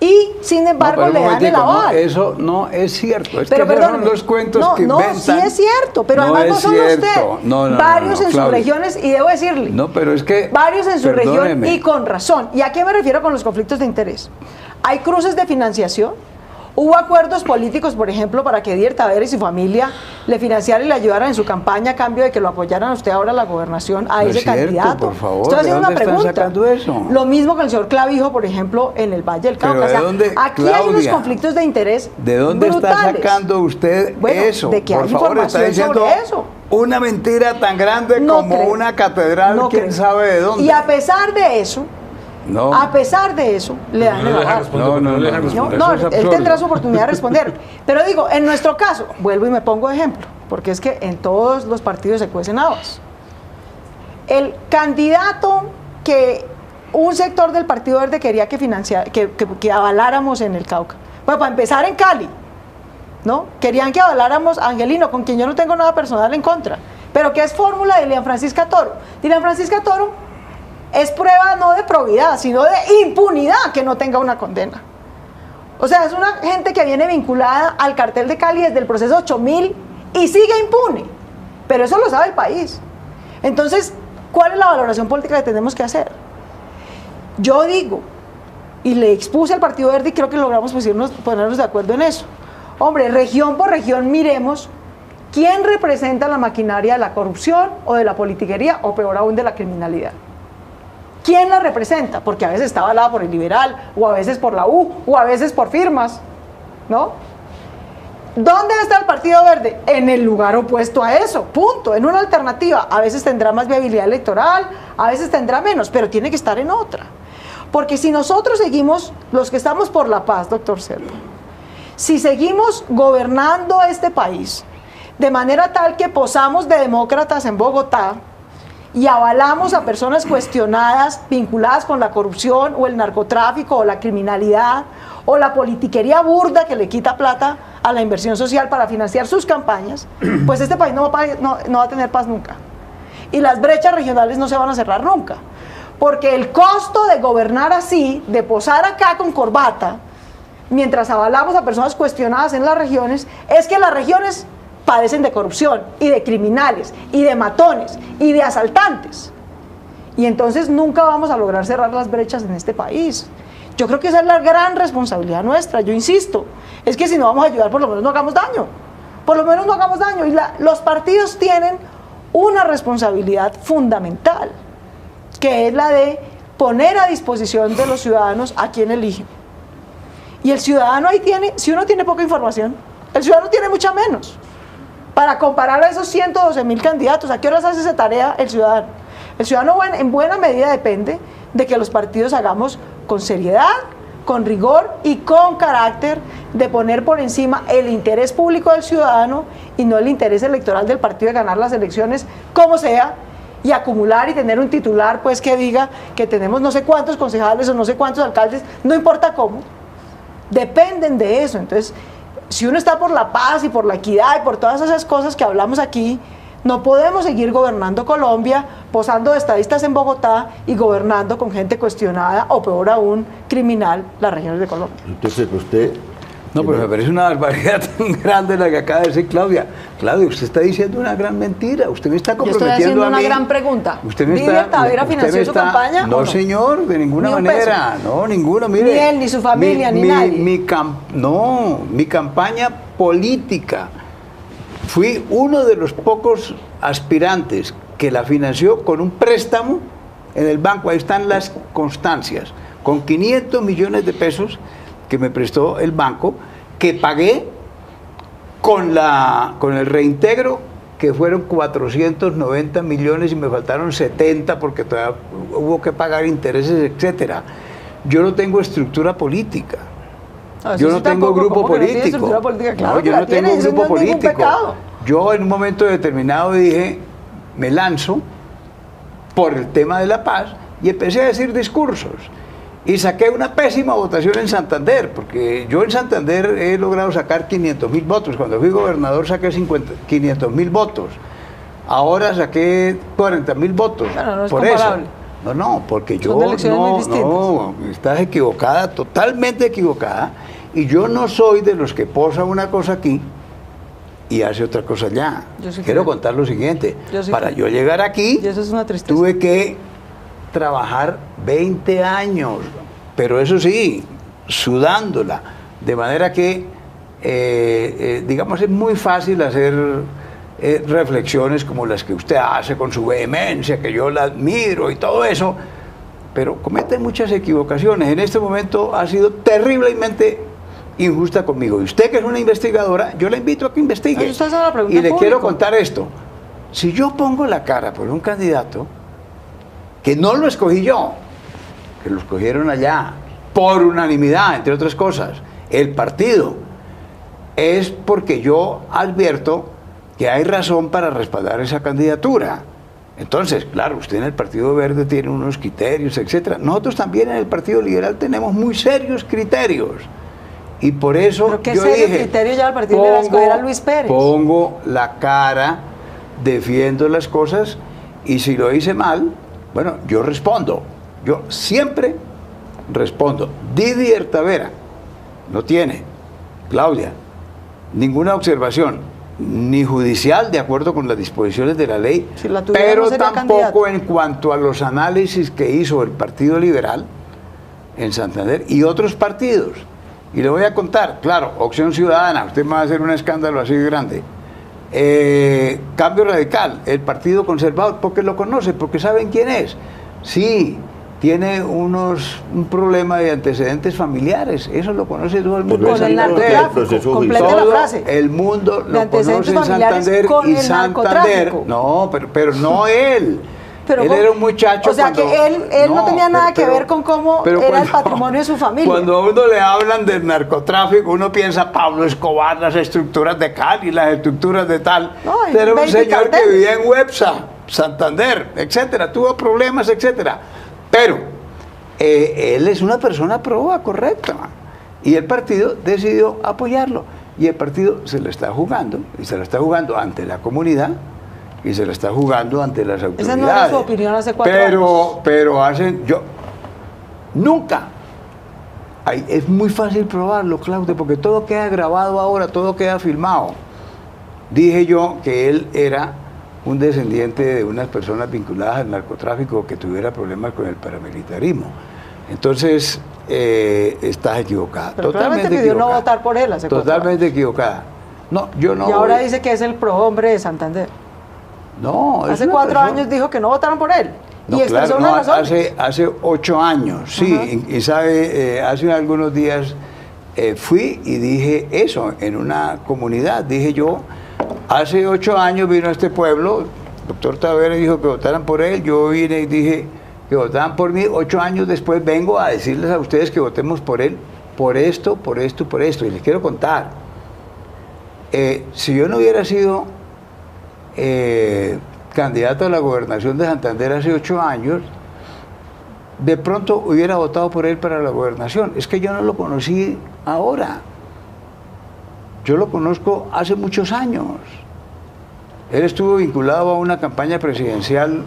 Y sin embargo le dan el aval. No, eso no es cierto. Es pero que son los cuentos que inventan. No, sí es cierto, pero además no solo usted. Varios en sus regiones, y debo decirle. No, pero es que. Varios en su región y con razón. ¿Y a qué me refiero con los conflictos de interés? Hay cruces de financiación. Hubo acuerdos políticos, por ejemplo, para que Didier Tavera y su familia le financiaran y le ayudaran en su campaña a cambio de que lo apoyaran a usted ahora a la gobernación, a ese candidato. Por favor, estoy haciendo una pregunta. Sacando eso? Lo mismo con el señor Clavijo, por ejemplo, en el Valle del Cauca. Aquí hay unos conflictos de interés ¿de dónde brutales. Está sacando usted eso? De que por hay favor, información está diciendo sobre eso. Una mentira tan grande como una catedral, quién sabe de dónde. Y a pesar de eso, le dan el aval. No, él tendrá su oportunidad de responder. Pero digo, en nuestro caso, vuelvo y me pongo de ejemplo, porque es que en todos los partidos se cuecen habas. El candidato que un sector del Partido Verde quería que avaláramos en el Cauca. Bueno, para empezar en Cali, ¿no? Querían que avaláramos a Angelino, con quien yo no tengo nada personal en contra, pero que es fórmula de Dilian Francisca Toro. Dilian Francisca Toro es prueba no de probidad, sino de impunidad que no tenga una condena. O sea, es una gente que viene vinculada al cartel de Cali desde el proceso 8000 y sigue impune, pero eso lo sabe el país. Entonces, ¿cuál es la valoración política que tenemos que hacer? Yo digo, y le expuse al Partido Verde y creo que logramos ponernos de acuerdo en eso. Hombre, región por región miremos quién representa la maquinaria de la corrupción o de la politiquería o peor aún de la criminalidad. ¿Quién la representa? Porque a veces está avalada por el liberal o a veces por la U o a veces por firmas, ¿no? ¿Dónde está el Partido Verde? En el lugar opuesto a eso, punto, en una alternativa. A veces tendrá más viabilidad electoral, a veces tendrá menos, pero tiene que estar en otra. Porque si nosotros seguimos, los que estamos por la paz, doctor Cerda, si seguimos gobernando este país de manera tal que posamos de demócratas en Bogotá y avalamos a personas cuestionadas, vinculadas con la corrupción o el narcotráfico o la criminalidad o la politiquería burda que le quita plata a la inversión social para financiar sus campañas, pues este país no va a tener paz nunca. Y las brechas regionales no se van a cerrar nunca. Porque el costo de gobernar así, de posar acá con corbata, mientras avalamos a personas cuestionadas en las regiones, es que las regiones padecen de corrupción y de criminales y de matones y de asaltantes. Y entonces nunca vamos a lograr cerrar las brechas en este país. Yo creo que esa es la gran responsabilidad nuestra. Yo insisto, es que si no vamos a ayudar, por lo menos no hagamos daño. Por lo menos no hagamos daño. Y los partidos tienen una responsabilidad fundamental, que es la de poner a disposición de los ciudadanos a quien eligen. Y el ciudadano ahí tiene, si uno tiene poca información, el ciudadano tiene mucha menos. Para comparar a esos 112.000 candidatos, ¿a qué horas hace esa tarea el ciudadano? El ciudadano en buena medida depende de que los partidos hagamos con seriedad, con rigor y con carácter de poner por encima el interés público del ciudadano y no el interés electoral del partido de ganar las elecciones como sea, y acumular y tener un titular pues que diga que tenemos no sé cuántos concejales o no sé cuántos alcaldes, no importa cómo, dependen de eso. Entonces, si uno está por la paz y por la equidad y por todas esas cosas que hablamos aquí, no podemos seguir gobernando Colombia, posando de estadistas en Bogotá y gobernando con gente cuestionada o peor aún, criminal, las regiones de Colombia. Entonces, usted... No, pero me parece una barbaridad tan grande la que acaba de decir Claudia. Claudia, usted está diciendo una gran mentira. Usted me está comprometiendo Yo estoy haciendo a mí. Una gran pregunta. Usted me ¿Lidia Tavera financió su campaña? No, señor, de ninguna manera. No, ninguno. Mire, ni él, ni su familia, ni nadie. No, mi campaña política. Fui uno de los pocos aspirantes que la financió con un préstamo en el banco. Ahí están las constancias. Con 500 millones de pesos que me prestó el banco, que pagué con el reintegro, que fueron 490 millones y me faltaron 70 porque todavía hubo que pagar intereses, etcétera. Yo no tengo estructura política. Yo no tengo grupo político. Claro, yo no tengo grupo político. Yo en un momento determinado dije, me lanzo por el tema de la paz y empecé a decir discursos. Y saqué una pésima votación en Santander, porque yo en Santander he logrado sacar 500.000 votos. Cuando fui gobernador saqué 500.000 votos. Ahora saqué 40.000 votos. Bueno, no es por comparable. Eso. No, porque yo no, estás equivocada, totalmente equivocada. Y yo no soy de los que posa una cosa aquí y hace otra cosa allá. Quiero contar lo siguiente. Para yo llegar aquí, y eso es una tristeza. Tuve que trabajar 20 años, pero eso sí, sudándola, de manera que, digamos, es muy fácil hacer reflexiones como las que usted hace con su vehemencia, que yo la admiro y todo eso, pero comete muchas equivocaciones. En este momento ha sido terriblemente injusta conmigo. Y usted, que es una investigadora, yo la invito a que investigue. Y le quiero contar esto. Si yo pongo la cara por un candidato que no lo escogí yo, que lo escogieron allá, por unanimidad, entre otras cosas, el partido, es porque yo advierto que hay razón para respaldar esa candidatura. Entonces, claro, usted en el Partido Verde tiene unos criterios, etcétera. Nosotros también en el Partido Liberal tenemos muy serios criterios. Y por eso Pero qué yo serio dije, criterio lleva el partido Liberal a escoger a Luis Pérez. pongo la cara, defiendo las cosas, y si lo hice mal, bueno, yo respondo. Yo siempre respondo. Didier Tavera no tiene, Claudia, ninguna observación, ni judicial, de acuerdo con las disposiciones de la ley, Si la tuviera, pero no sería tampoco candidato. en cuanto a los análisis que hizo el Partido Liberal en Santander y otros partidos. Y le voy a contar, claro, Opción Ciudadana, usted me va a hacer un escándalo así de grande. Cambio Radical, el Partido Conservador, porque lo conoce, porque saben quién es. Sí, tiene un problema de antecedentes familiares, eso lo conoce todo el mundo. Pero Con el proceso narcotráfico, complete la Todo frase. el mundo De lo antecedentes conoce en familiares Santander con y el Santander. narcotráfico. No, pero no él. Pero él ¿cómo? era un muchacho. O sea, cuando- que él no tenía nada que ver con cómo pero era el patrimonio de su familia. Cuando a uno le hablan del narcotráfico, uno piensa Pablo Escobar, las estructuras de Cali, las estructuras de tal. No, y Era un 20 señor que carteles. vivía en Websa, Santander, etcétera, tuvo problemas, etcétera. Pero él es una persona proba, correcta. Y el partido decidió apoyarlo. Y el partido se lo está jugando, y se lo está jugando ante la comunidad, y se lo está jugando ante las autoridades. Esa no era su opinión hace 4 años. Pero hacen, yo nunca. Es muy fácil probarlo, Claudio, porque todo queda grabado ahora, todo queda filmado. Dije yo que él era un descendiente de unas personas vinculadas al narcotráfico que tuviera problemas con el paramilitarismo. Entonces, estás equivocada. Pero totalmente claramente pidió no equivocada. votar por él hace 4 Totalmente equivocada. No, yo no. Y ahora voy. dice que es el prohombre de Santander. No, es Hace una 4 persona- años dijo que no votaron por él. No, Y expresó claro, una no, razón. hace 8 años, sí. Ajá. Y sabe, hace algunos días fui y dije eso en una comunidad. Dije yo, hace 8 años vino a este pueblo, doctor Tavera dijo que votaran por él, yo vine y dije que votaran por mí. 8 años después vengo a decirles a ustedes que votemos por él, por esto, por esto y por esto. Y les quiero contar, si yo no hubiera sido candidato a la gobernación de Santander hace 8 años, de pronto hubiera votado por él para la gobernación. Es que yo no lo conocí ahora. Yo lo conozco hace muchos años. Él estuvo vinculado a una campaña presidencial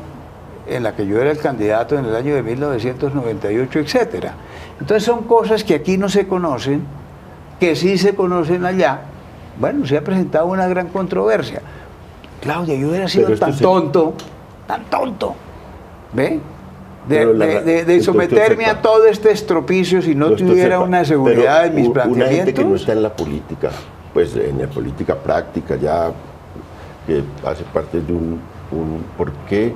en la que yo era el candidato en el año de 1998, etcétera. Entonces son cosas que aquí no se conocen, que sí se conocen allá. Bueno, se ha presentado una gran controversia. Claudia, yo hubiera sido Pero esto tan tonto, ¿ve? Pero De someterme a todo este estropicio si no tuviera una seguridad en mis Una gente planteamientos. que no está en la política, pues en la política práctica ya, que hace parte de un ¿por qué,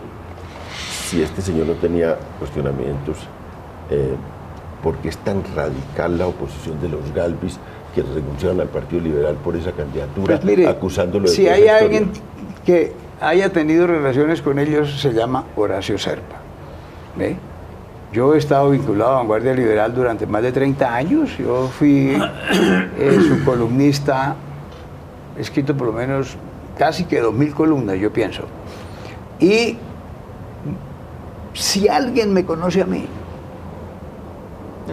si este señor no tenía cuestionamientos, por qué es tan radical la oposición de los Galvis que renunciaron al Partido Liberal por esa candidatura, Pues mire, acusándolo de si toda hay esa alguien historia? que haya tenido relaciones con ellos, se llama Horacio Serpa. ¿Ve? Yo he estado vinculado a Vanguardia Liberal durante más de 30 años. Yo fui su columnista, he escrito por lo menos casi que 2000 columnas, yo pienso. Y si alguien me conoce a mí,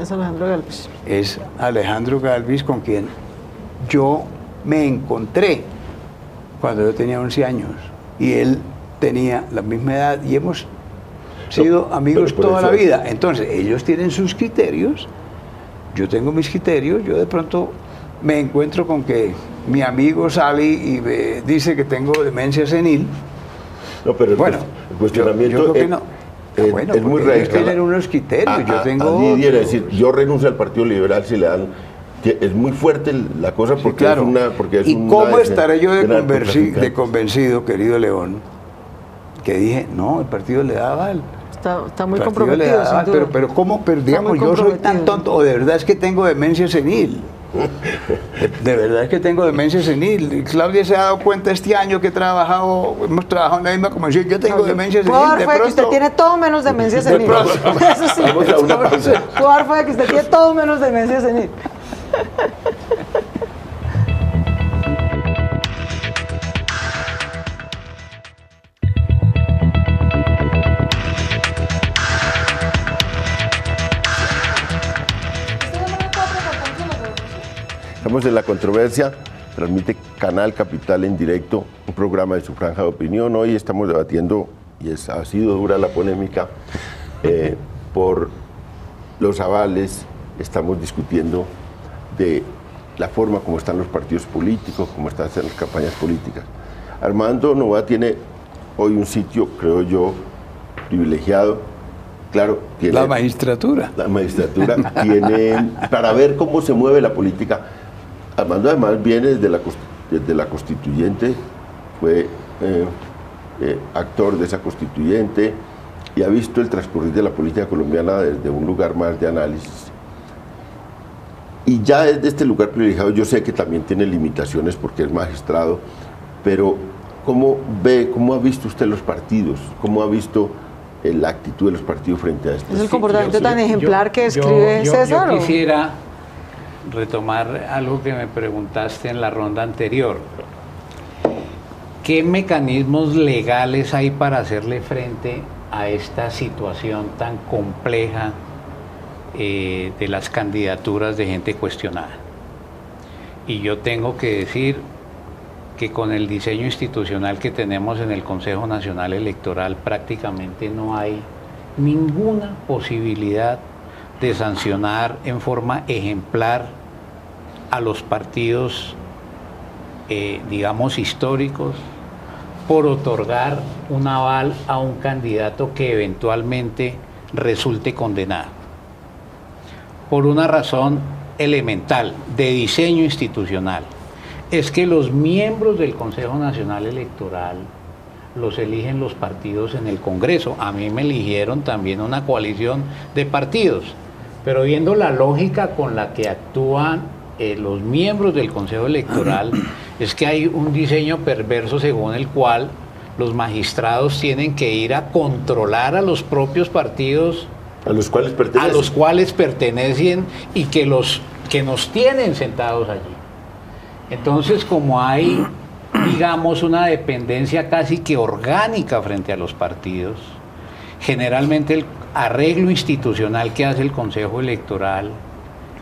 Es Alejandro Galvis. es Alejandro Galvis, con quien yo me encontré cuando yo tenía 11 años y él tenía la misma edad y hemos sido amigos pero por toda la eso- vida. Entonces, ellos tienen sus criterios, yo tengo mis criterios, yo de pronto me encuentro con que mi amigo sale y me dice que tengo demencia senil. No, pero el Bueno, cuestionamiento yo creo que no. Bueno, es muy porque ellos radical. tienen unos criterios, yo tengo a Didier, es otros. decir, yo renuncio al Partido Liberal si le dan... que es muy fuerte la cosa Sí, porque claro. es una... Porque es ¿Y una cómo estaré yo de narcotraficante. convencido, querido León, que dije, no, el partido le da aval? Está muy El partido le da comprometido, sin aval, duda. pero ¿cómo? Pero digamos, muy yo soy tan comprometido. tonto, o de verdad es que tengo demencia senil. De verdad es que tengo demencia senil. Y Claudia se ha dado cuenta este año que hemos trabajado en la misma comisión, yo tengo demencia senil. Puedo dar De fe de que usted pronto, tiene todo menos demencia senil. pronto. Eso sí. Vamos a una pausa. Puedo dar fe de que usted tiene todo menos demencia senil. Estamos en La Controversia, transmite Canal Capital en directo, un programa de su franja de opinión. Hoy estamos debatiendo, y ha sido dura la polémica, por los avales. Estamos discutiendo de la forma como están los partidos políticos, cómo están las campañas políticas. Armando Novoa tiene hoy un sitio, creo yo, privilegiado. Claro, tiene la magistratura. La magistratura tiene, para ver cómo se mueve la política. Armando además viene desde la constituyente, fue actor de esa constituyente y ha visto el transcurrir de la política colombiana desde un lugar más de análisis. Y ya desde este lugar privilegiado, yo sé que también tiene limitaciones porque es magistrado, pero ¿cómo ha visto usted los partidos? ¿Cómo ha visto la actitud de los partidos frente a esto? Es el comportamiento tan ejemplar que describe César. Yo quisiera retomar algo que me preguntaste en la ronda anterior. ¿Qué mecanismos legales hay para hacerle frente a esta situación tan compleja de las candidaturas de gente cuestionada? Y yo tengo que decir que con el diseño institucional que tenemos en el Consejo Nacional Electoral prácticamente no hay ninguna posibilidad de sancionar en forma ejemplar a los partidos, digamos, históricos, por otorgar un aval a un candidato que eventualmente resulte condenado. Por una razón elemental de diseño institucional, es que los miembros del Consejo Nacional Electoral los eligen los partidos en el Congreso. A mí me eligieron también una coalición de partidos, pero viendo la lógica con la que actúan los miembros del Consejo Electoral, es que hay un diseño perverso según el cual los magistrados tienen que ir a controlar a los propios partidos a los cuales pertenecen y que nos tienen sentados allí. Entonces, como hay, digamos, una dependencia casi que orgánica frente a los partidos, generalmente el arreglo institucional que hace el Consejo Electoral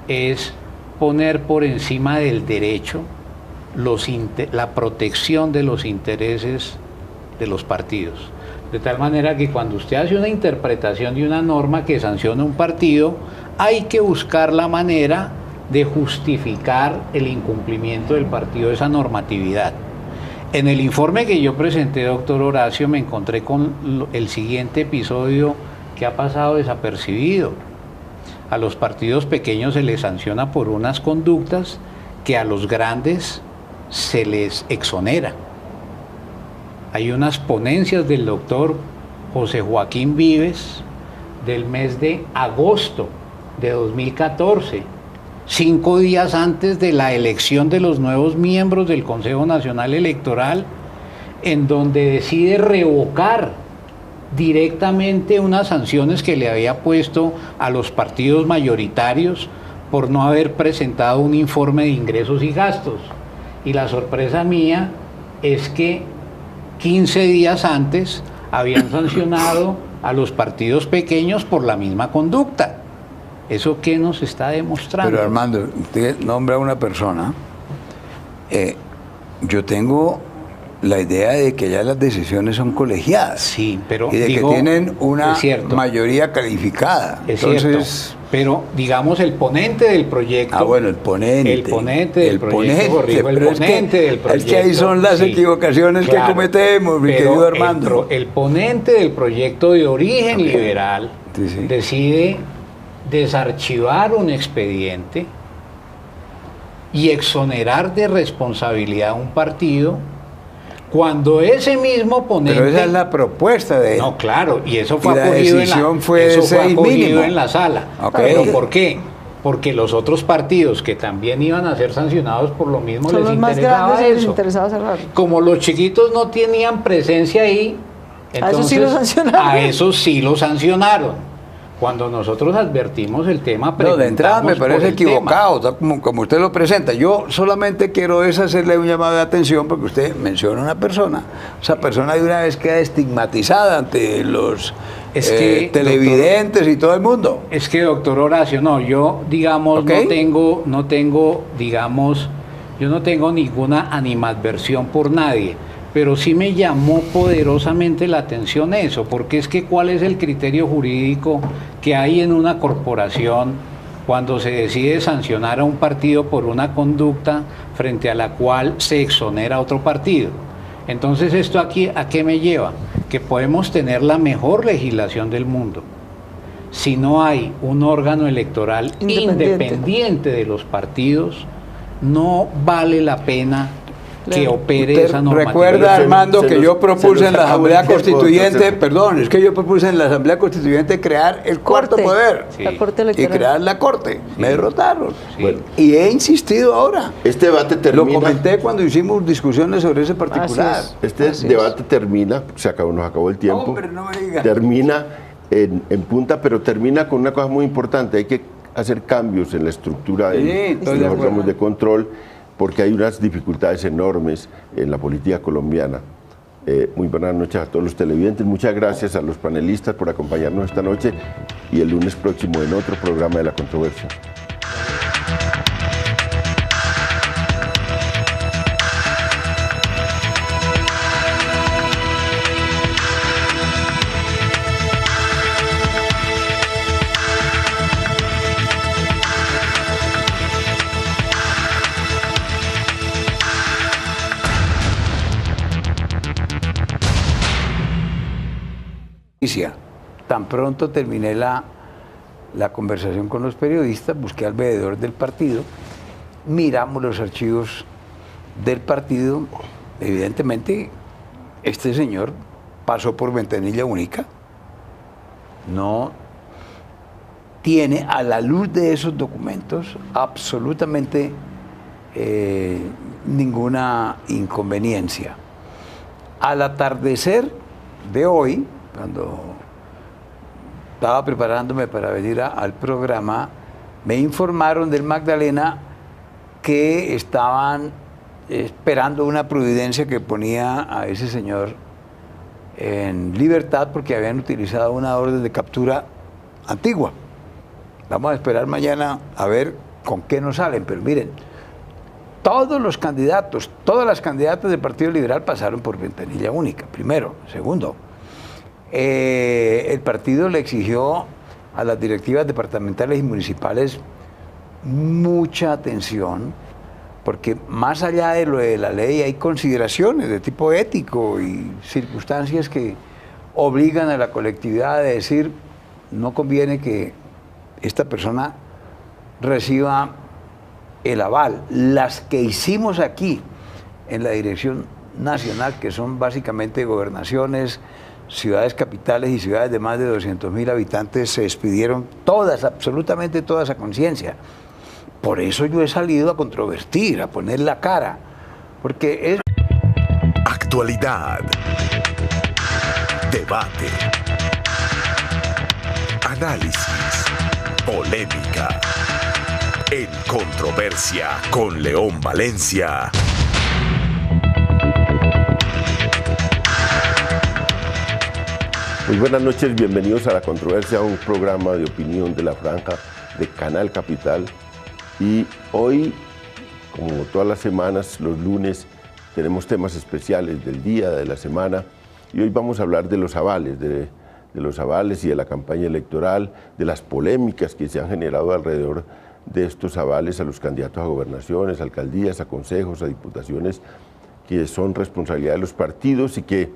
es poner por encima del derecho la protección de los intereses de los partidos. De tal manera que cuando usted hace una interpretación de una norma que sanciona un partido, hay que buscar la manera de justificar el incumplimiento del partido de esa normatividad. En el informe que yo presenté, doctor Horacio, me encontré con el siguiente episodio que ha pasado desapercibido. A los partidos pequeños se les sanciona por unas conductas que a los grandes se les exonera. Hay unas ponencias del doctor José Joaquín Vives del mes de agosto de 2014, 5 días antes de la elección de los nuevos miembros del Consejo Nacional Electoral, en donde decide revocar directamente unas sanciones que le había puesto a los partidos mayoritarios por no haber presentado un informe de ingresos y gastos. Y la sorpresa mía es que 15 días antes habían sancionado a los partidos pequeños por la misma conducta. ¿Eso qué nos está demostrando? Pero Armando, usted nombra a una persona. Yo tengo la idea de que ya las decisiones son colegiadas. Sí, pero y de que tienen una mayoría calificada. Entonces, cierto. Pero digamos el ponente del proyecto. Ah, bueno, el ponente del proyecto. Es que ahí son las equivocaciones que cometemos, mi querido Armando. El ponente del proyecto de origen liberal decide desarchivar un expediente y exonerar de responsabilidad a un partido cuando ese mismo ponente... Pero esa es la propuesta de él. No, claro, y eso fue acogido en la sala. Okay. ¿Pero por qué? Porque los otros partidos que también iban a ser sancionados por lo mismo les interesaba eso. Como los chiquitos no tenían presencia ahí, entonces a esos sí lo sancionaron. Cuando nosotros advertimos el tema, no, de entrada me parece equivocado, como usted lo presenta. Yo solamente quiero hacerle un llamado de atención porque usted menciona a una persona. Esa persona de una vez queda estigmatizada ante los Es que, televidentes y todo el mundo. Es que, doctor Horacio, no, yo, digamos, ¿Okay? yo no tengo ninguna animadversión por nadie, pero sí me llamó poderosamente la atención eso, porque es que ¿cuál es el criterio jurídico que hay en una corporación cuando se decide sancionar a un partido por una conducta frente a la cual se exonera a otro partido? Entonces, ¿esto aquí a qué me lleva? Que podemos tener la mejor legislación del mundo. Si no hay un órgano electoral independiente de los partidos, no vale la pena que opere esa normativa. Recuerda, Armando, que yo propuse en la Asamblea Constituyente, perdón, es que yo propuse en la Asamblea Constituyente crear el cuarto poder La Corte y Electoral. crear la Corte. Me derrotaron. Sí. Bueno. Y he insistido ahora. Este debate Lo termina. comenté cuando hicimos discusiones sobre ese particular. Así Este Así debate termina, nos acabó el tiempo. Hombre, no me diga. Termina en punta, pero termina con una cosa muy importante. Hay que hacer cambios en la estructura Sí, de estoy de los acuerdo. órganos de control, porque hay unas dificultades enormes en la política colombiana. Muy buenas noches a todos los televidentes. Muchas gracias a los panelistas por acompañarnos esta noche y el lunes próximo en otro programa de La Controversia. Tan pronto terminé la conversación con los periodistas, busqué al veedor del partido, miramos los archivos del partido. Evidentemente, este señor pasó por ventanilla única, no tiene a la luz de esos documentos absolutamente ninguna inconveniencia. Al atardecer de hoy, cuando estaba preparándome para venir al programa, me informaron del Magdalena que estaban esperando una providencia que ponía a ese señor en libertad porque habían utilizado una orden de captura antigua. Vamos a esperar mañana a ver con qué nos salen, pero miren, todos los candidatos, todas las candidatas del Partido Liberal pasaron por ventanilla única, primero. Segundo, el partido le exigió a las directivas departamentales y municipales mucha atención, porque más allá de lo de la ley hay consideraciones de tipo ético y circunstancias que obligan a la colectividad a decir: no conviene que esta persona reciba el aval. Las que hicimos aquí en la Dirección Nacional, que son básicamente gobernaciones, ciudades capitales y ciudades de más de 200.000 habitantes, se despidieron todas, absolutamente todas, a conciencia. Por eso yo he salido a controvertir, a poner la cara, porque es... Actualidad. Debate. Análisis. Polémica. En Controversia con León Valencia. Muy buenas noches, bienvenidos a La Controversia, un programa de opinión de la Franja de Canal Capital. Y hoy, como todas las semanas, los lunes, tenemos temas especiales del día, de la semana. Y hoy vamos a hablar de los avales, de los avales y de la campaña electoral, de las polémicas que se han generado alrededor de estos avales a los candidatos a gobernaciones, a alcaldías, a consejos, a diputaciones, que son responsabilidad de los partidos y que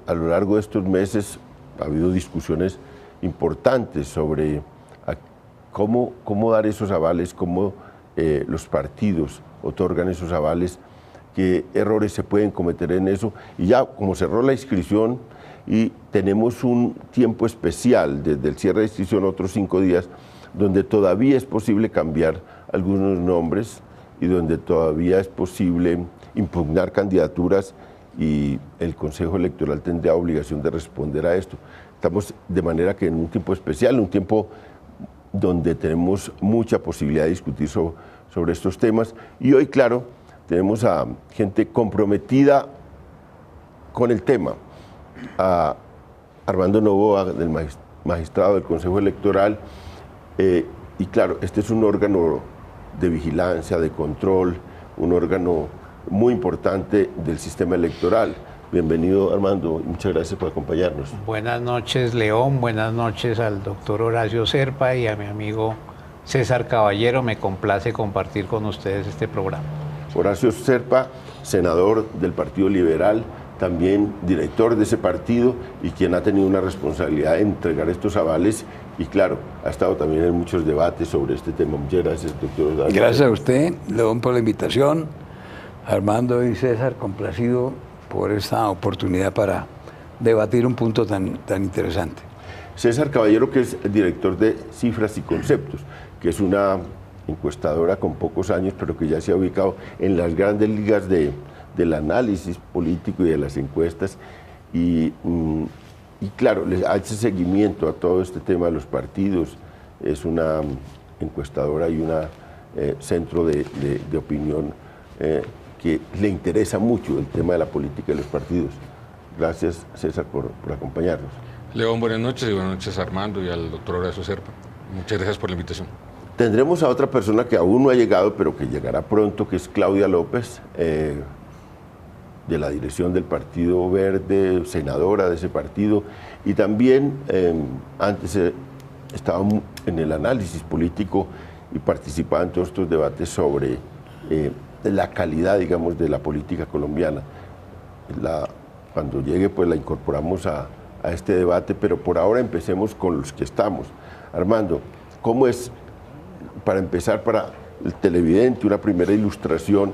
a lo largo de estos meses ha habido discusiones importantes sobre cómo dar esos avales, cómo los partidos otorgan esos avales, qué errores se pueden cometer en eso. Y ya como cerró la inscripción y tenemos un tiempo especial desde el cierre de inscripción, otros 5 días, donde todavía es posible cambiar algunos nombres y donde todavía es posible impugnar candidaturas, y el Consejo Electoral tendrá obligación de responder a esto. Estamos de manera que en un tiempo especial, un tiempo donde tenemos mucha posibilidad de discutir sobre estos temas. Y hoy, claro, tenemos a gente comprometida con el tema, a Armando Novoa, del magistrado del Consejo Electoral. Y claro, este es un órgano de vigilancia, de control, un órgano muy importante del sistema electoral. Bienvenido, Armando, muchas gracias por acompañarnos. Buenas noches, León, buenas noches al doctor Horacio Serpa y a mi amigo César Caballero. Me complace compartir con ustedes este programa. Horacio Serpa, senador del Partido Liberal, también director de ese partido y quien ha tenido una responsabilidad de entregar estos avales y claro, ha estado también en muchos debates sobre este tema. Muchas gracias, doctor Horacio. Gracias a usted, León, por la invitación. Armando y César, complacido por esta oportunidad para debatir un punto tan interesante. César Caballero, que es el director de Cifras y Conceptos, que es una encuestadora con pocos años, pero que ya se ha ubicado en las grandes ligas del análisis político y de las encuestas. Y claro, le hace seguimiento a todo este tema de los partidos. Es una encuestadora y un centro de opinión que le interesa mucho el tema de la política y los partidos. Gracias, César, por acompañarnos. León, buenas noches y buenas noches a Armando y al doctor Horacio Serpa. Muchas gracias por la invitación. Tendremos a otra persona que aún no ha llegado, pero que llegará pronto, que es Claudia López, de la dirección del Partido Verde, senadora de ese partido, y también antes estaba en el análisis político y participaba en todos estos debates sobre la calidad, digamos, de la política colombiana. Cuando llegue, pues la incorporamos a este debate, pero por ahora empecemos con los que estamos. Armando, ¿cómo es, para empezar, para el televidente, una primera ilustración,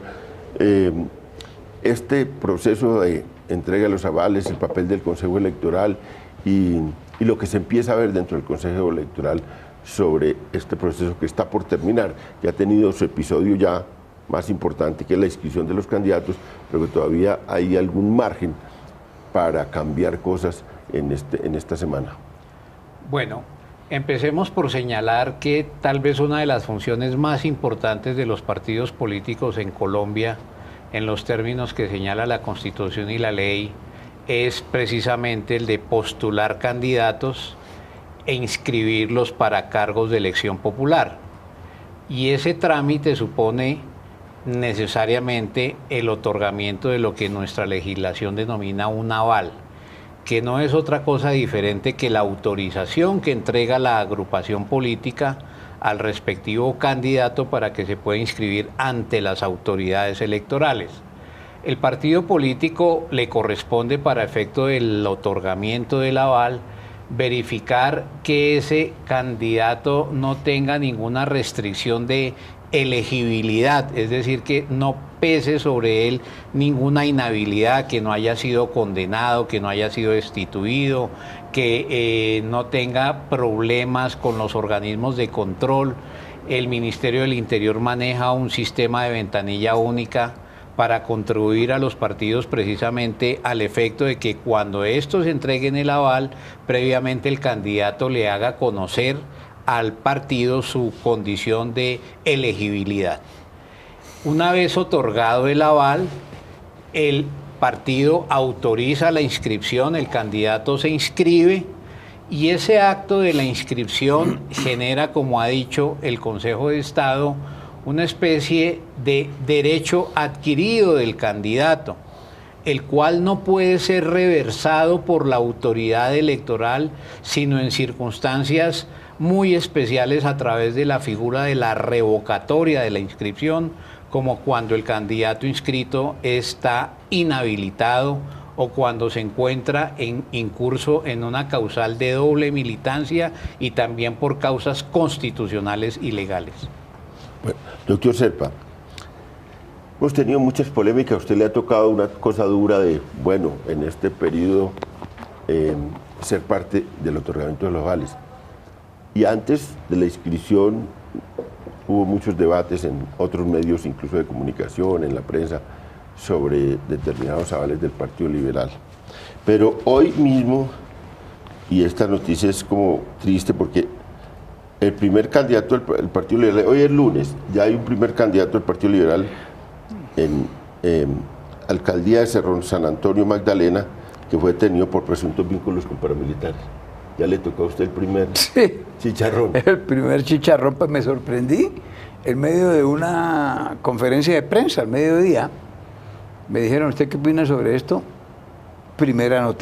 este proceso de entrega de los avales, el papel del Consejo Electoral y lo que se empieza a ver dentro del Consejo Electoral sobre este proceso que está por terminar, que ha tenido su episodio ya más importante, que es la inscripción de los candidatos, pero que todavía hay algún margen para cambiar cosas en esta semana? Bueno, empecemos por señalar que tal vez una de las funciones más importantes de los partidos políticos en Colombia, en los términos que señala la Constitución y la ley, es precisamente el de postular candidatos e inscribirlos para cargos de elección popular. Y ese trámite supone necesariamente el otorgamiento de lo que nuestra legislación denomina un aval, que no es otra cosa diferente que la autorización que entrega la agrupación política al respectivo candidato para que se pueda inscribir ante las autoridades electorales. El partido político le corresponde, para efecto del otorgamiento del aval, verificar que ese candidato no tenga ninguna restricción de elegibilidad, es decir, que no pese sobre él ninguna inhabilidad, que no haya sido condenado, que no haya sido destituido, que no tenga problemas con los organismos de control. El Ministerio del Interior maneja un sistema de ventanilla única para contribuir a los partidos precisamente al efecto de que cuando estos entreguen el aval, previamente el candidato le haga conocer al partido su condición de elegibilidad. Una vez otorgado el aval, el partido autoriza la inscripción, el candidato se inscribe y ese acto de la inscripción genera, como ha dicho el Consejo de Estado, una especie de derecho adquirido del candidato, el cual no puede ser reversado por la autoridad electoral, sino en circunstancias muy especiales a través de la figura de la revocatoria de la inscripción, como cuando el candidato inscrito está inhabilitado o cuando se encuentra incurso en una causal de doble militancia y también por causas constitucionales y legales. Bueno, doctor Serpa, hemos tenido muchas polémicas. A usted le ha tocado una cosa dura de, bueno, en este periodo ser parte del otorgamiento de los avales. Y antes de la inscripción hubo muchos debates en otros medios, incluso de comunicación, en la prensa, sobre determinados avales del Partido Liberal. Pero hoy mismo, y esta noticia es como triste porque el primer candidato del Partido Liberal, hoy es lunes, ya hay un primer candidato del Partido Liberal en alcaldía de Cerro San Antonio, Magdalena, que fue detenido por presuntos vínculos con paramilitares. Ya le tocó a usted el primer Sí. chicharrón. El primer chicharrón, pues me sorprendí en medio de una conferencia de prensa al mediodía. Me dijeron, ¿usted qué opina sobre esto? Primera noticia.